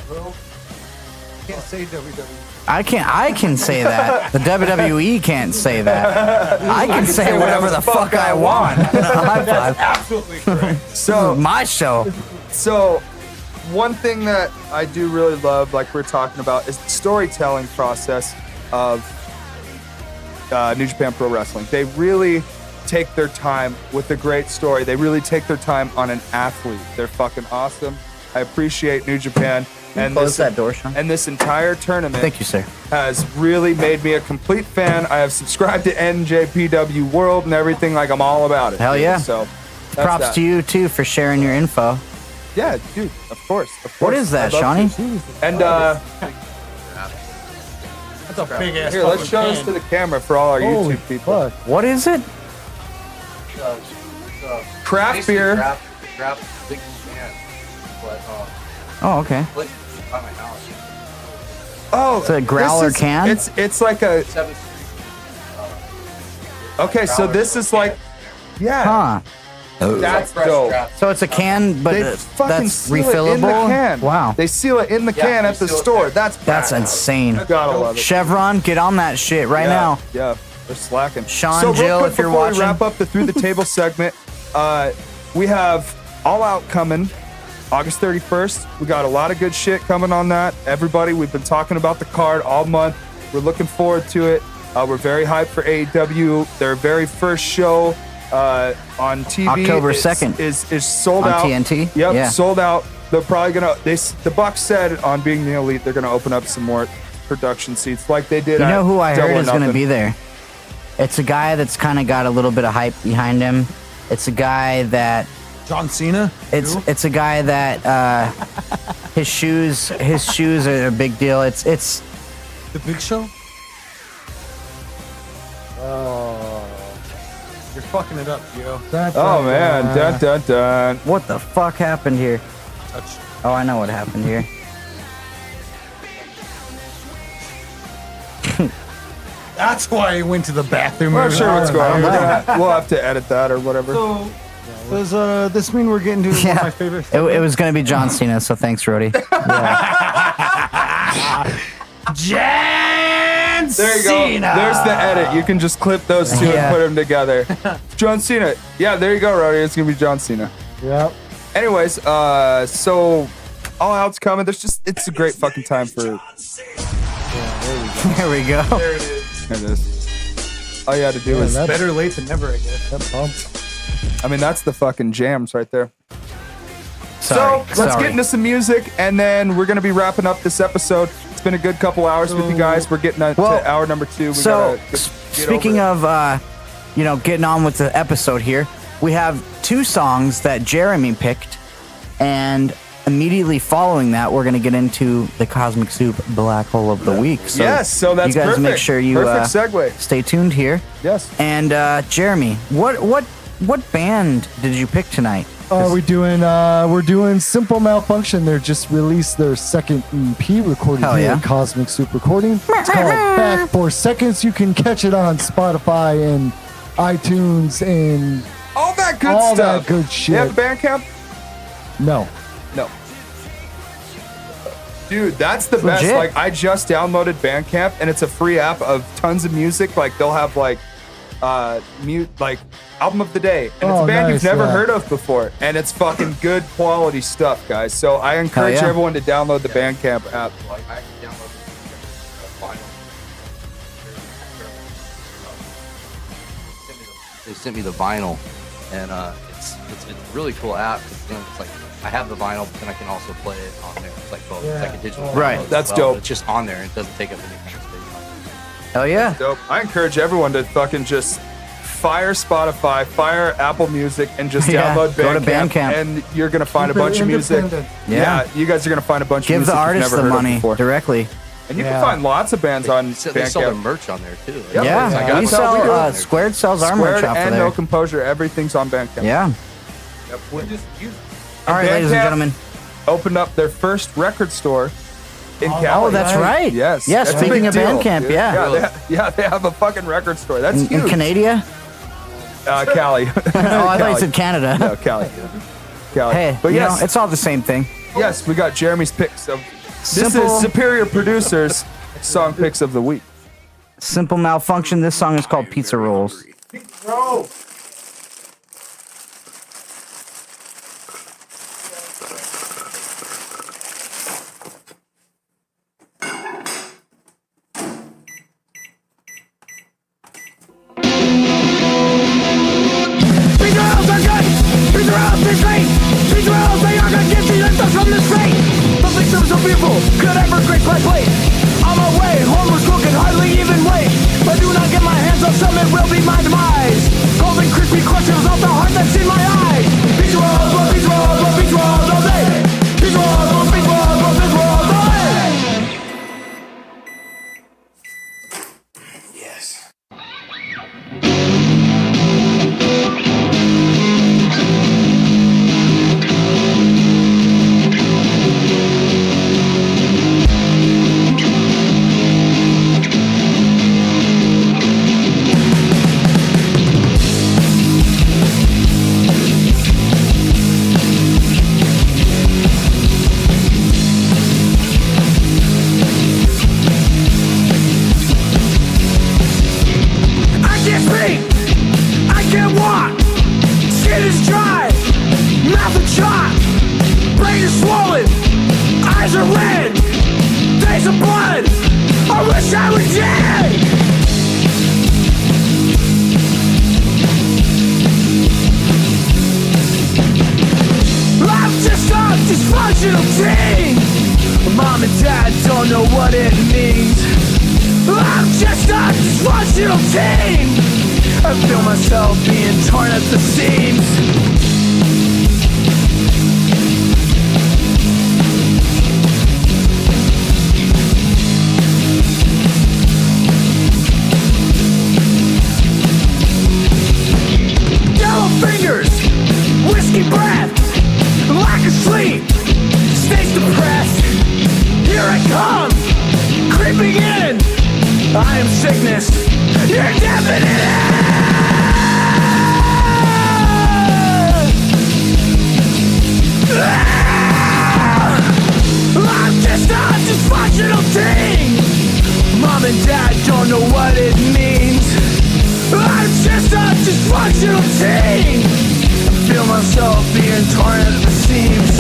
Can't say WWE. I can say that. The WWE can't say that. I can say whatever the fuck I want. High five. Absolutely correct. So My show. So, one thing that I do really love, like we're talking about, is the storytelling process of New Japan Pro Wrestling. They really take their time with a great story. They really take their time on an athlete. They're fucking awesome. I appreciate New Japan. And Close that door, Sean. And this entire tournament Thank you, sir. has really made me a complete fan. I have subscribed to NJPW World and everything. Like, I'm all about it. Hell dude. yeah. So, that's Props that. to you too for sharing your info. Yeah, dude. Of course. What is that, I love Shawnee? to. And It's a big ass. Here, let's show this to the camera for all our Holy YouTube people. fuck. What is it? Craft beer. Craft big can. But Oh, okay. by my house. Oh, It's a growler this is- can? It's like a. 7th Street. Okay, so this is like, yeah, Huh. that's Fresh dope. craft. So it's a can, but They fucking that's seal refillable. it in the can. Wow. They seal it in the Yeah, can they at the seal it store. there. That's That's badass. insane. Gotta love it. Chevron, get on that shit right yeah, now. Yeah, they're slacking. Sean, so real Jill, quick if you're before watching. we wrap up the Through the Table segment, we have All Out coming August 31st. We got a lot of good shit coming on that. Everybody, we've been talking about the card all month. We're looking forward to it. We're very hyped for AEW. Their very first show on TV October 2nd. is sold On out. TNT? Yep, Yeah. sold out. They're probably gonna. The Bucks said on Being the Elite they're gonna open up some more production seats like they did. You know at who I Double heard or is going to Nothing. be there? It's a guy that's kind of got a little bit of hype behind him. It's a guy that John Cena. it's a guy that his shoes are a big deal. It's The Big Show. You're fucking it up, Gio. Oh man, dun dun dun. what the fuck happened here? Touch. Oh, I know what happened here. That's why he went to the bathroom. I'm not sure what's going on. We'll have to edit that or whatever. So, does this mean we're getting to one of my favorite? It was going to be John Cena, so thanks, Rody. John There you go. There's the edit. You can just clip those two Yeah. and put them together. John Cena. Yeah, there you go, Roddy. It's gonna be John Cena. Yep. Anyways, so All Out's coming. It's a great fucking time for. There we go. There it is. There it is. All you had to do is. that's- Better late than never, I guess. That pump. I mean, that's the fucking jams right there. Sorry. So let's get into some music, and then we're gonna be wrapping up this episode. It's been a good couple hours with you guys. We're getting to hour number 2. So, speaking of, getting on with the episode here, we have 2 songs that Jeremy picked, and immediately following that, we're going to get into the Cosmic Soup Black Hole of the Week. So yes, so that's you guys perfect. make sure you perfect segue. stay tuned here. Yes. And Jeremy, what band did you pick tonight? We're doing Simple Malfunction. They just released their second EP recorded Hell here yeah. at Cosmic Soup Recording. It's called Back 4 Seconds. You can catch it on Spotify and iTunes and All that good all stuff. that good shit. You have Bandcamp? No. No. Dude, that's the Legit. best. Like, I just downloaded Bandcamp, and it's a free app of tons of music. Like, they'll have like album of the day, and it's a band you've nice, never yeah. heard of before, and it's fucking good quality stuff, guys. So I encourage yeah. everyone to download the Bandcamp app. Like I downloaded vinyl. They sent me the vinyl, and it's a really cool app. It's like I have the vinyl, but then I can also play it on there. It's like both. It's like a digital. Right. download as That's well, dope. but It's just on there. It doesn't take up any kind of space. Hell yeah. Dope. I encourage everyone to fucking just fire Spotify, fire Apple Music, and just Yeah, download Bandcamp, go to Bandcamp. and you're gonna find Keep a it bunch of music. independent. Yeah. You guys are gonna find a bunch of Give music the you've artist never the heard of money before. directly. And you Yeah. can find lots of bands on They sell their Bandcamp. merch on there too. Like, Yep. Yeah, I got we that. We sell do. Squared sells our merch Squared off of and there. No Composure, everything's on Bandcamp. Yeah. Yep. All right, ladies and Bandcamp gentlemen. Opened up their first record store in Cali. Oh, that's right. Yes. Yeah, that's a speaking big of deal, Bandcamp, dude. yeah. They have a fucking record store. That's In huge. Canada? Cali. Oh, I thought you said Canada. No, Cali. Cali. Hey, but you yes, know, it's all the same thing. yes, we got Jeremy's picks of. This Simple- is Superior Producers song picks of the week. Simple Malfunction. This song is called Pizza Rolls. Pizza rolls are good. Pizza rolls taste great. Pizza rolls, they are good. Gives you the stuff from the street. Nothing serves so beautiful could ever grace my plate. On my way, home was cooked and hardly even wait. But do not get my hands on some, it will be my demise. Call chain. I'm just a dysfunctional teen. Mom and dad don't know what it means. I'm just a dysfunctional teen. I feel myself being torn at the seams. Yellow fingers, whiskey breath, lack of sleep, stays depressed. Here I come, creeping in. I am sickness, you're definite. I'm just a dysfunctional teen. Mom and dad don't know what it means. I'm just a dysfunctional teen. I feel myself being torn at the seams.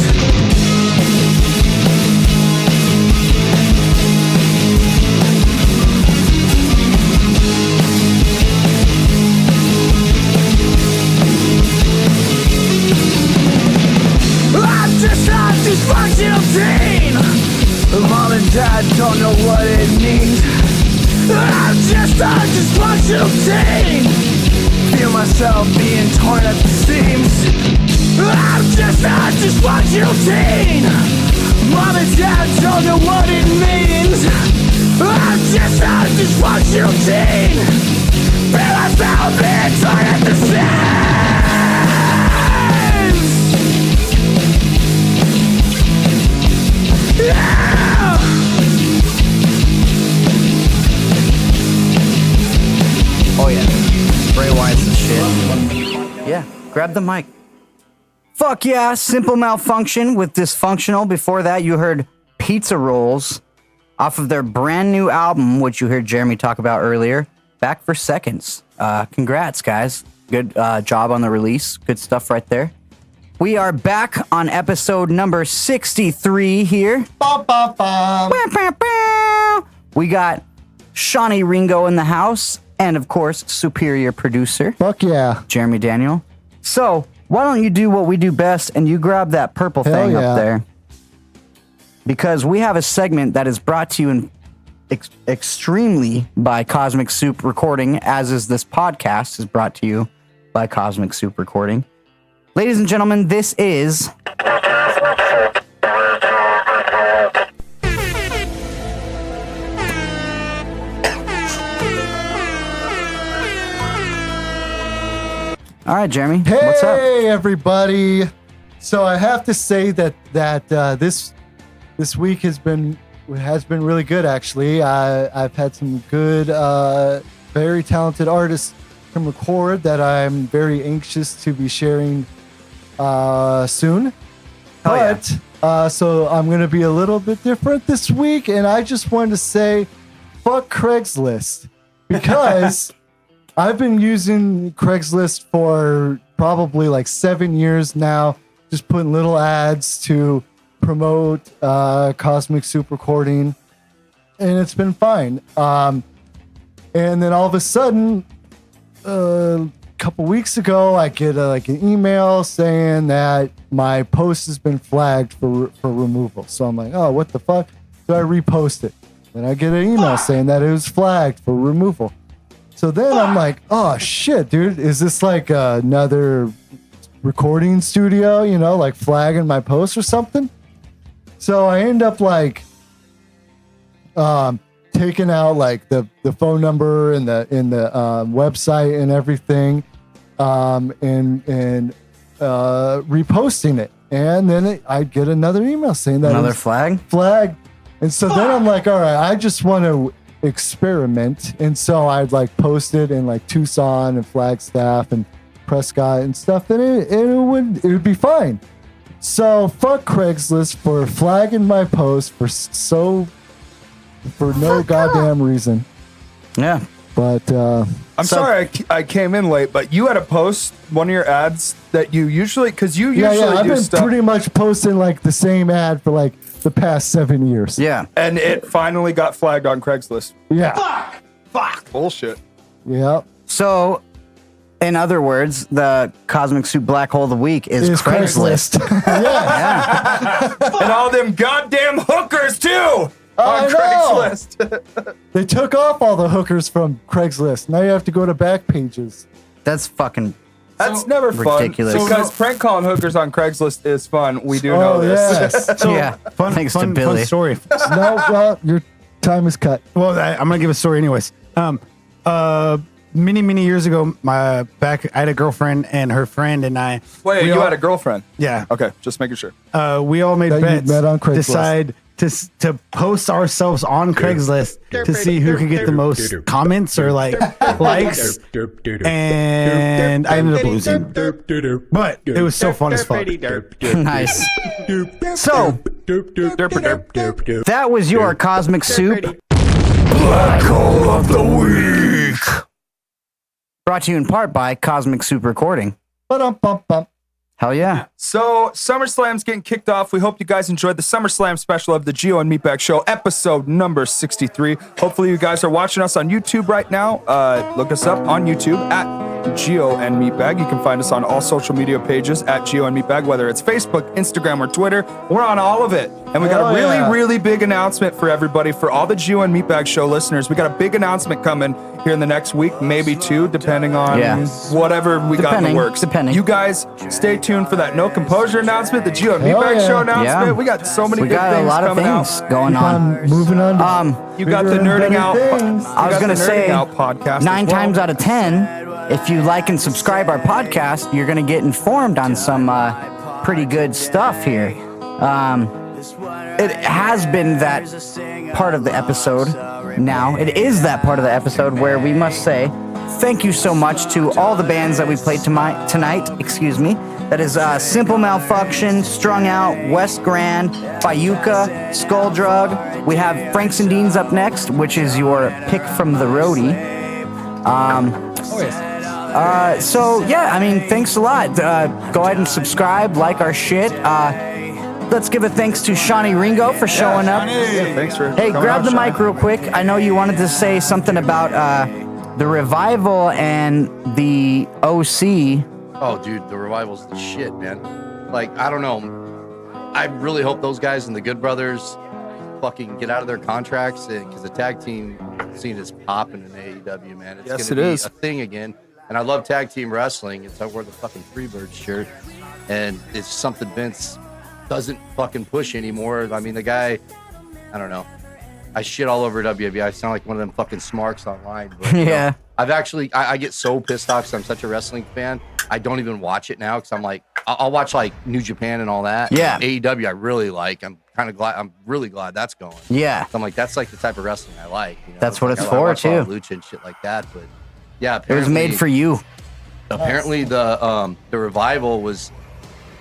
I'm just a dysfunctional teen. Mom and dad don't know what it means. I'm just a dysfunctional teen. Feel myself being torn at the seams. I'm just a dysfunctional teen. Mom and dad don't know what it means. I'm just a dysfunctional teen. Feel myself being torn at the seams. Yeah! Oh yeah, Bray Wyatt's the shit. Yeah, grab the mic. Fuck yeah, Simple Malfunction with Dysfunctional. Before that, you heard Pizza Rolls off of their brand new album, which you heard Jeremy talk about earlier, Back for Seconds. Congrats, guys. Good job on the release. Good stuff right there. We are back on episode number 63 here. We got Shawnee Ringo in the house, and of course, superior producer. Fuck yeah. Jeremy Daniel. So, why don't you do what we do best and you grab that purple Hell thing yeah. up there? Because we have a segment that is brought to you in extremely by Cosmic Soup Recording, as is this podcast is brought to you by Cosmic Soup Recording. Ladies and gentlemen, this is... All right, Jeremy, what's up? Hey, everybody. So I have to say that this week has been really good, actually. I've had some good, very talented artists come record that I'm very anxious to be sharing soon. But so I'm going to be a little bit different this week, and I just wanted to say, fuck Craigslist, because I've been using Craigslist for probably like 7 years now, just putting little ads to promote Cosmic Soup Recording, and it's been fine. And then all of a sudden, a couple weeks ago, I get like an email saying that my post has been flagged for removal. So I'm like, oh, what the fuck? So I repost it. Then I get an email saying that it was flagged for removal. So then I'm like, oh shit, dude, is this like another recording studio, you know, like flagging my post or something? So I end up like taking out like the phone number and the website and everything, and reposting it, and then I get another email saying that Another flag. And so then I'm like, all right, I just want to experiment, and so I'd like post it in like Tucson and Flagstaff and Prescott and stuff, and it would be fine. So fuck Craigslist for flagging my post for no goddamn reason. Yeah. But I'm sorry I came in late, but you had a post, one of your ads that you usually, because you usually I've do been stuff. pretty much posting like the same ad for like the past 7 years. Yeah. And it finally got flagged on Craigslist. Yeah. Fuck. Bullshit. Yep. So, in other words, the Cosmic Soup Black Hole of the Week is Craigslist. yeah. And all them goddamn hookers, too! I On know. Craigslist. They took off all the hookers from Craigslist. Now you have to go to back pages. That's fucking. That's never fun. ridiculous. Because prank calling hookers on Craigslist is fun. We do know this. Yes. So, Yeah. fun, Thanks to fun, Billy. fun story. No, well, your time is cut. Well, I'm gonna give a story anyways. Many years ago, I had a girlfriend and her friend and I. Wait, you had a girlfriend? Yeah. Okay, just making sure. We all made That you bets. met on Craigslist. Decide to post ourselves on Craigslist to see who could get the most comments or like likes. And I ended up losing, but it was so fun as fuck. Nice. So, that was your Cosmic Soup Black Hole of the Week. Brought to you in part by Cosmic Soup Recording. Ba-dum-bum-bum. Hell yeah. So, SummerSlam's getting kicked off. We hope you guys enjoyed the SummerSlam special of the Gio and Meatbag Show, episode number 63. Hopefully, you guys are watching us on YouTube right now. Look us up on YouTube at Gio and Meatbag. You can find us on all social media pages at Gio and Meatbag, whether it's Facebook, Instagram, or Twitter. We're on all of it. And we got a really big announcement for everybody, for all the Gio and Meatbag Show listeners. We got a big announcement coming here in the next week, maybe two, depending on whatever we got in the works. Depending. You guys stay tuned for that No Composure announcement, the Gio and Meatbag Show announcement. Yeah. We got so many We good got things a lot of coming things out. going on. Moving on. To You got the bigger and Nerding better Out. things. I was going to say, podcast 9 times out of 10, if you like and subscribe our podcast, you're going to get informed on some pretty good stuff here. It has been that part of the episode now. It is that part of the episode where we must say thank you so much to all the bands that we played tonight. Excuse me. That is Simple Malfunction, Strung Out, West Grand, PyreFayuca, Skull Drug. We have Franks and Deans up next, which is your pick from the roadie. So yeah, I mean, thanks a lot. Go ahead and subscribe, like our shit. Let's give a thanks to Shawnee Ringo for showing up. Yeah, thanks for Hey, coming grab out, the Shawnee. mic real quick. I know you wanted to say something about the revival and the OC. Oh, dude, the revival's the shit, man. Like, I don't know. I really hope those guys and the Good Brothers fucking get out of their contracts, because the tag team scene is popping in AEW, man. It's Yes, gonna it be is. a thing again. And I love tag team wrestling. It's I wear the fucking Freebird shirt, and it's something Vince doesn't fucking push anymore. I mean, the guy, I don't know. I shit all over WWE. I sound like one of them fucking smarks online. But, you Yeah. know, I've actually, I get so pissed off because I'm such a wrestling fan. I don't even watch it now because I'm like, I'll watch like New Japan and all that. Yeah. AEW I really like. I'm kind of glad. I'm really glad that's going. Yeah. So I'm like, that's like the type of wrestling I like. You know? That's what Like, it's I for, watch a lot of too. Lucha and shit like that. But yeah, It was made for you. Apparently the revival was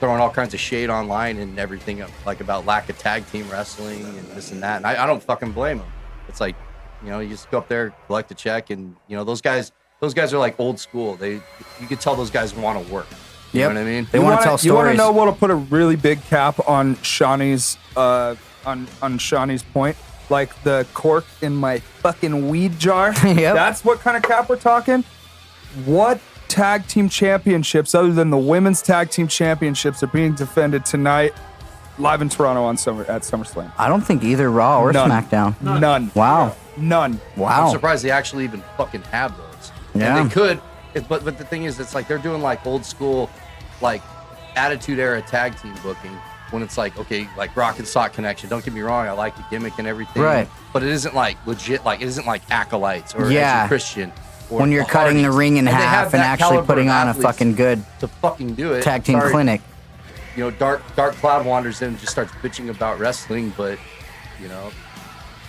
throwing all kinds of shade online and everything, like about lack of tag team wrestling and this and that. And I don't fucking blame them. It's like, you know, you just go up there, collect a check, and you know those guys are like old school. You could tell those guys want to work. You know what I mean? They want to tell You want to stories. know what'll put a really big cap on Shawnee's on Shawnee's point? Like the cork in my fucking weed jar. Yep. That's what kind of cap we're talking. What tag team championships, other than the women's tag team championships, are being defended tonight, live in Toronto at SummerSlam? I don't think either Raw or None. SmackDown. None. Wow. None. Wow. I'm surprised they actually even fucking have those. Yeah. And they could, but the thing is, it's like they're doing like old school, like Attitude Era tag team booking. When it's like, okay, like Rock and Sock Connection. Don't get me wrong, I like the gimmick and everything. Right. But it isn't like legit, like it isn't like Acolytes or Yeah. Edge Christian. Or When you're the cutting the Hardys. ring in And they have half and that actually caliber putting of on a athletes fucking good to fucking do it. tag team Sorry, clinic. You know, Dark Cloud wanders in and just starts bitching about wrestling, but you know,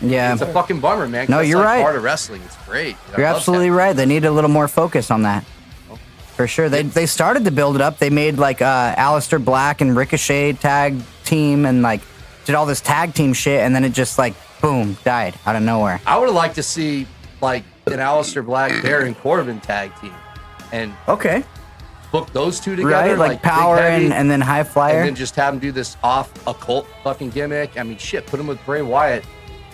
Yeah. it's a fucking bummer, man. 'cause No, that's you're like right. Part of wrestling, it's great. You know, You're I love absolutely tag right. They need a little more focus on that. For sure. They started to build it up. They made like Aleister Black and Ricochet tag team and like did all this tag team shit, and then it just like boom, died out of nowhere. I would have liked to see like an Aleister Black, Baron Corbin tag team, and Okay. book those two together, right? Like Big Power Heavy, and then High Flyer. and then just have him do this off occult fucking gimmick. I mean, shit, put him with Bray Wyatt.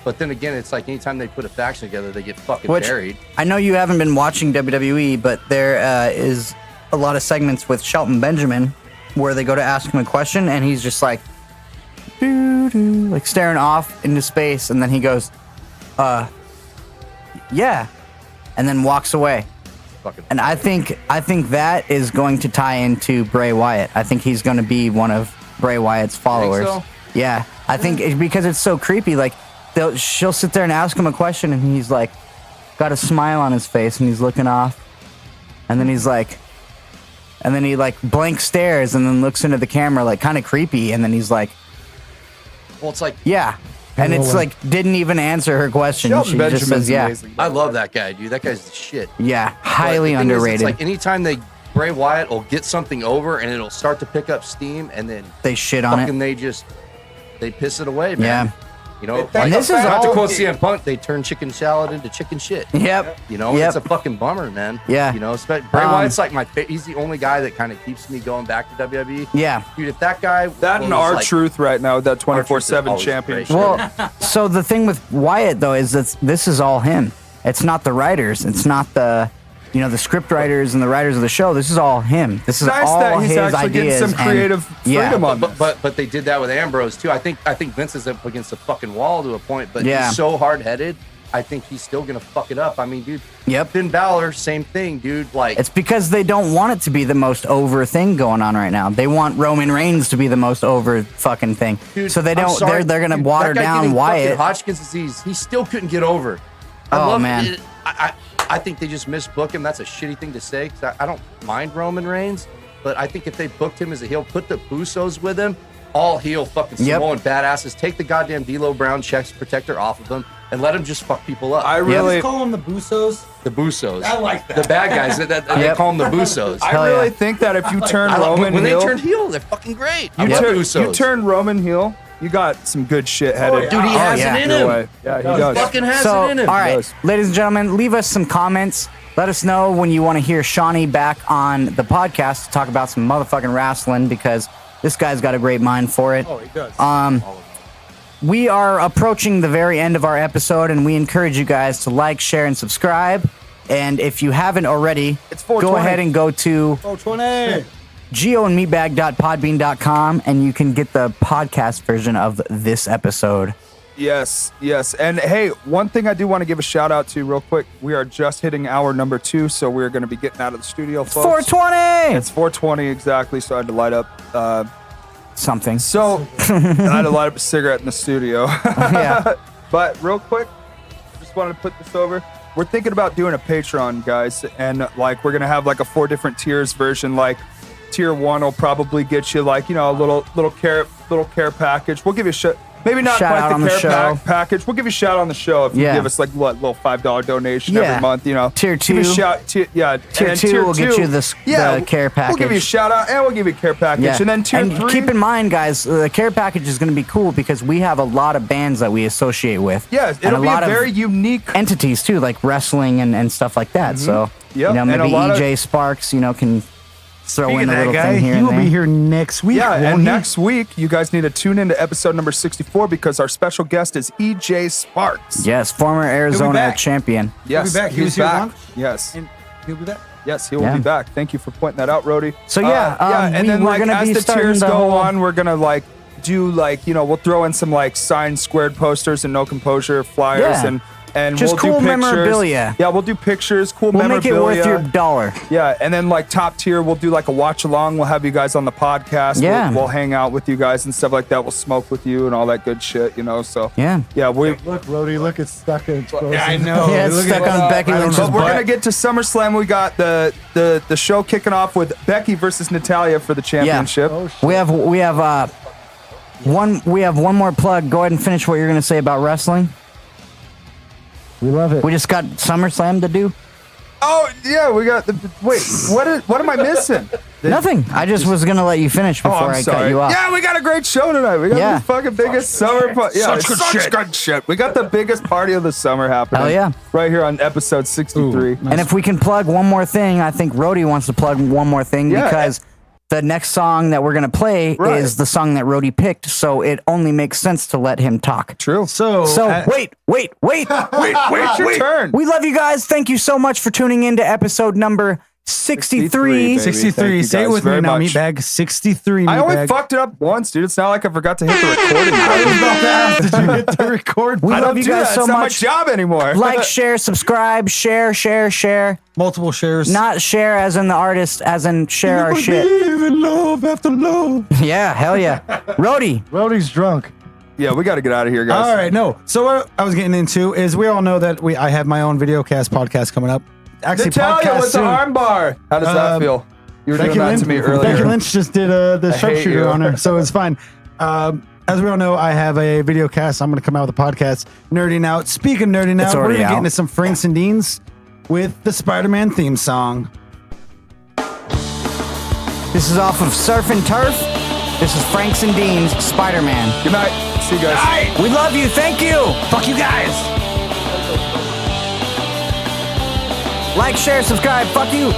But then again, it's like anytime they put a faction together, they get fucking buried. I know you haven't been watching WWE, but there is a lot of segments with Shelton Benjamin where they go to ask him a question and he's just like, doo-doo, like staring off into space, and then he goes, yeah, and then walks away. Fucking And I think that is going to tie into Bray Wyatt. I think he's going to be one of Bray Wyatt's followers. so? Yeah, I think because it's so creepy. Like she'll sit there and ask him a question, and he's like, got a smile on his face, and he's looking off, and then he's like, and then he like blank stares, and then looks into the camera like kind of creepy, and then he's like, well, it's like yeah. And it's like didn't even answer her question. Shelton She Benjamin's just says, yeah. amazing. I love that guy, dude. That guy's the shit. Yeah, But highly the thing is, underrated. it's like anytime Bray Wyatt will get something over and it'll start to pick up steam, and then They shit on fucking it. they piss it away, man. Yeah. You know, And this is not to all- quote CM Punk, they turn chicken salad into chicken shit. Yep. You know, Yep. it's a fucking bummer, man. Yeah. You know, Bray Wyatt's like he's the only guy that kind of keeps me going back to WWE. Yeah. Dude, if that guy That and was our like, truth right now, that 24/7 always championship. great. Well, so the thing with Wyatt though is that this is all him. It's not the writers. It's not the the script writers and the writers of the show. This is all him. This is Nice all that he's his actually getting ideas. some creative freedom on this. But they did that with Ambrose too. I think Vince is up against the fucking wall to a point, but Yeah. he's so hard headed. I think he's still gonna fuck it up. I mean, dude. Yep. Finn Balor, same thing, dude. Like It's because they don't want it to be the most over thing going on right now. They want Roman Reigns to be the most over fucking thing. dude, So they I'm don't. sorry, They're gonna dude, water that guy down getting Wyatt. fucking Hodgkin's disease. He still couldn't get over. Oh, man. I think they just misbooked him. That's a shitty thing to say because I don't mind Roman Reigns, but I think if they booked him as a heel, put the Usos with him, all heel fucking Yep. Samoan badasses, take the goddamn D'Lo Brown checks protector off of them, and let him just fuck people up. I really, Call them the Busos. The Busos. I like that. The bad guys. They Yep. call them the Busos. I Hell really yeah. think that if you turn I like- Roman when they heel, turned heel, they're fucking great. I you, love turn, Usos. you turn Roman heel, you got some good shit headed. Dude, he has yeah. it in your him. way. Yeah, he He does. fucking has So, it in him. all right, Yes. ladies and gentlemen, leave us some comments. Let us know when you want to hear Shawnee back on the podcast to talk about some motherfucking wrestling because this guy's got a great mind for it. Oh, he does. We are approaching the very end of our episode, and we encourage you guys to like, share, and subscribe. And if you haven't already, It's go 420. ahead and go to Oh, 20. gioandmeatbag.podbean.com, and you can get the podcast version of this episode. Yes, yes. And hey, one thing I do want to give a shout out to real quick. We are just hitting hour number 2, so we're going to be getting out of the studio, folks. 420! It's 4:20 exactly, so I had to light up. Something. So I had to light up a cigarette in the studio. Yeah. But real quick, just wanted to put this over. We're thinking about doing a Patreon, guys, and like we're gonna have like a 4 different tiers version. Like tier 1 will probably get you like a little care package. We'll give you a maybe not Shout out quite on the the care show. package. We'll give you a shout on the show if you Yeah. give us like what little $5 donation Yeah. every month. Tier Give you a 2. shout, Tier and then 2 will get you the care We'll give you a package. shout out and we'll give you a care package. Yeah. And then tier 3. keep in mind, guys, the care package is going to be cool because we have a lot of bands that we associate with. Yes, and it'll be lot a of very unique entities too, like wrestling and stuff like that. So, Yep, and maybe a lot of- EJ Sparks, can throw Speaking in of a that little guy, thing here he and will there. be here next week. Yeah, won't and he? next week, you guys need to tune into episode number 64 because our special guest is EJ Sparks. Yes, former Arizona back. champion. Yes, He'll be back. He he's was here back. once. Yes, And he'll be back. yes, he will Yeah. be back. Thank you for pointing that out, Rody. So, yeah, and then we're like gonna as be the starting tiers the go whole- on, we're gonna like do like we'll throw in some like signed squared posters and no composure flyers Yeah. and Just we'll cool do pictures. memorabilia. Yeah, we'll do pictures, cool We'll make memorabilia. it worth your dollar. Yeah, and then like top tier, we'll do like a watch along. We'll have you guys on the podcast. Yeah. We'll hang out with you guys and stuff like that. We'll smoke with you and all that good shit, So Yeah. we. Look, Rody, look, it's stuck in its Yeah, I know. Yeah, it's Look stuck at on Becky Lynch's But we're butt. gonna get to SummerSlam. We got the show kicking off with Becky versus Natalia for the championship. Oh, shit. We have one more plug. Go ahead and finish what you're going to say about wrestling. We love it. We just got SummerSlam to do. Oh yeah, we got the. Wait, what am I missing? Nothing. I just was gonna let you finish before I cut you off. Yeah, we got a great show tonight. We got the fucking biggest summer. Such good shit. We got the biggest party of the summer happening. Hell yeah. Right here on episode 63. And if we can plug one more thing, I think Rhodey wants to plug one more thing because the next song that we're gonna play is the song that Rhodey picked, so it only makes sense to let him talk. True. So wait. Wait, your turn. We love you guys. Thank you so much for tuning in to episode number 63. 63. Say it with me now, Meatbag. 63. I only Meatbag. fucked it up once, dude. It's not like I forgot to hit the recording button. I was about to ask, did you hit the record? We I love don't you do guys that. so It's not much. my job anymore. Like, share, subscribe, share. Multiple shares. Not share as in the artist, as in share our shit. Believe in love after love. Yeah, hell yeah. Rhodey's drunk. Yeah, we got to get out of here, guys. All right, no. So what I was getting into is we all know that I have my own videocast podcast coming up. Actually, Natalia podcast with soon. the armbar. How does that feel? You were Becky doing that Lynch, to me earlier. Becky Lynch just did the hate sharpshooter you. on her, so it's fine. As we all know, I have a video cast. I'm going to come out with a podcast, Nerding Out. Speaking of Nerding It's Out, we're already going to get out. into some Franks and Deans with the Spider-Man theme song. This is off of Surf and Turf. This is Franks and Dean's Spider-Man. Good night. See you guys. We love you. Thank you. Fuck you guys. Like, share, subscribe. Fuck you.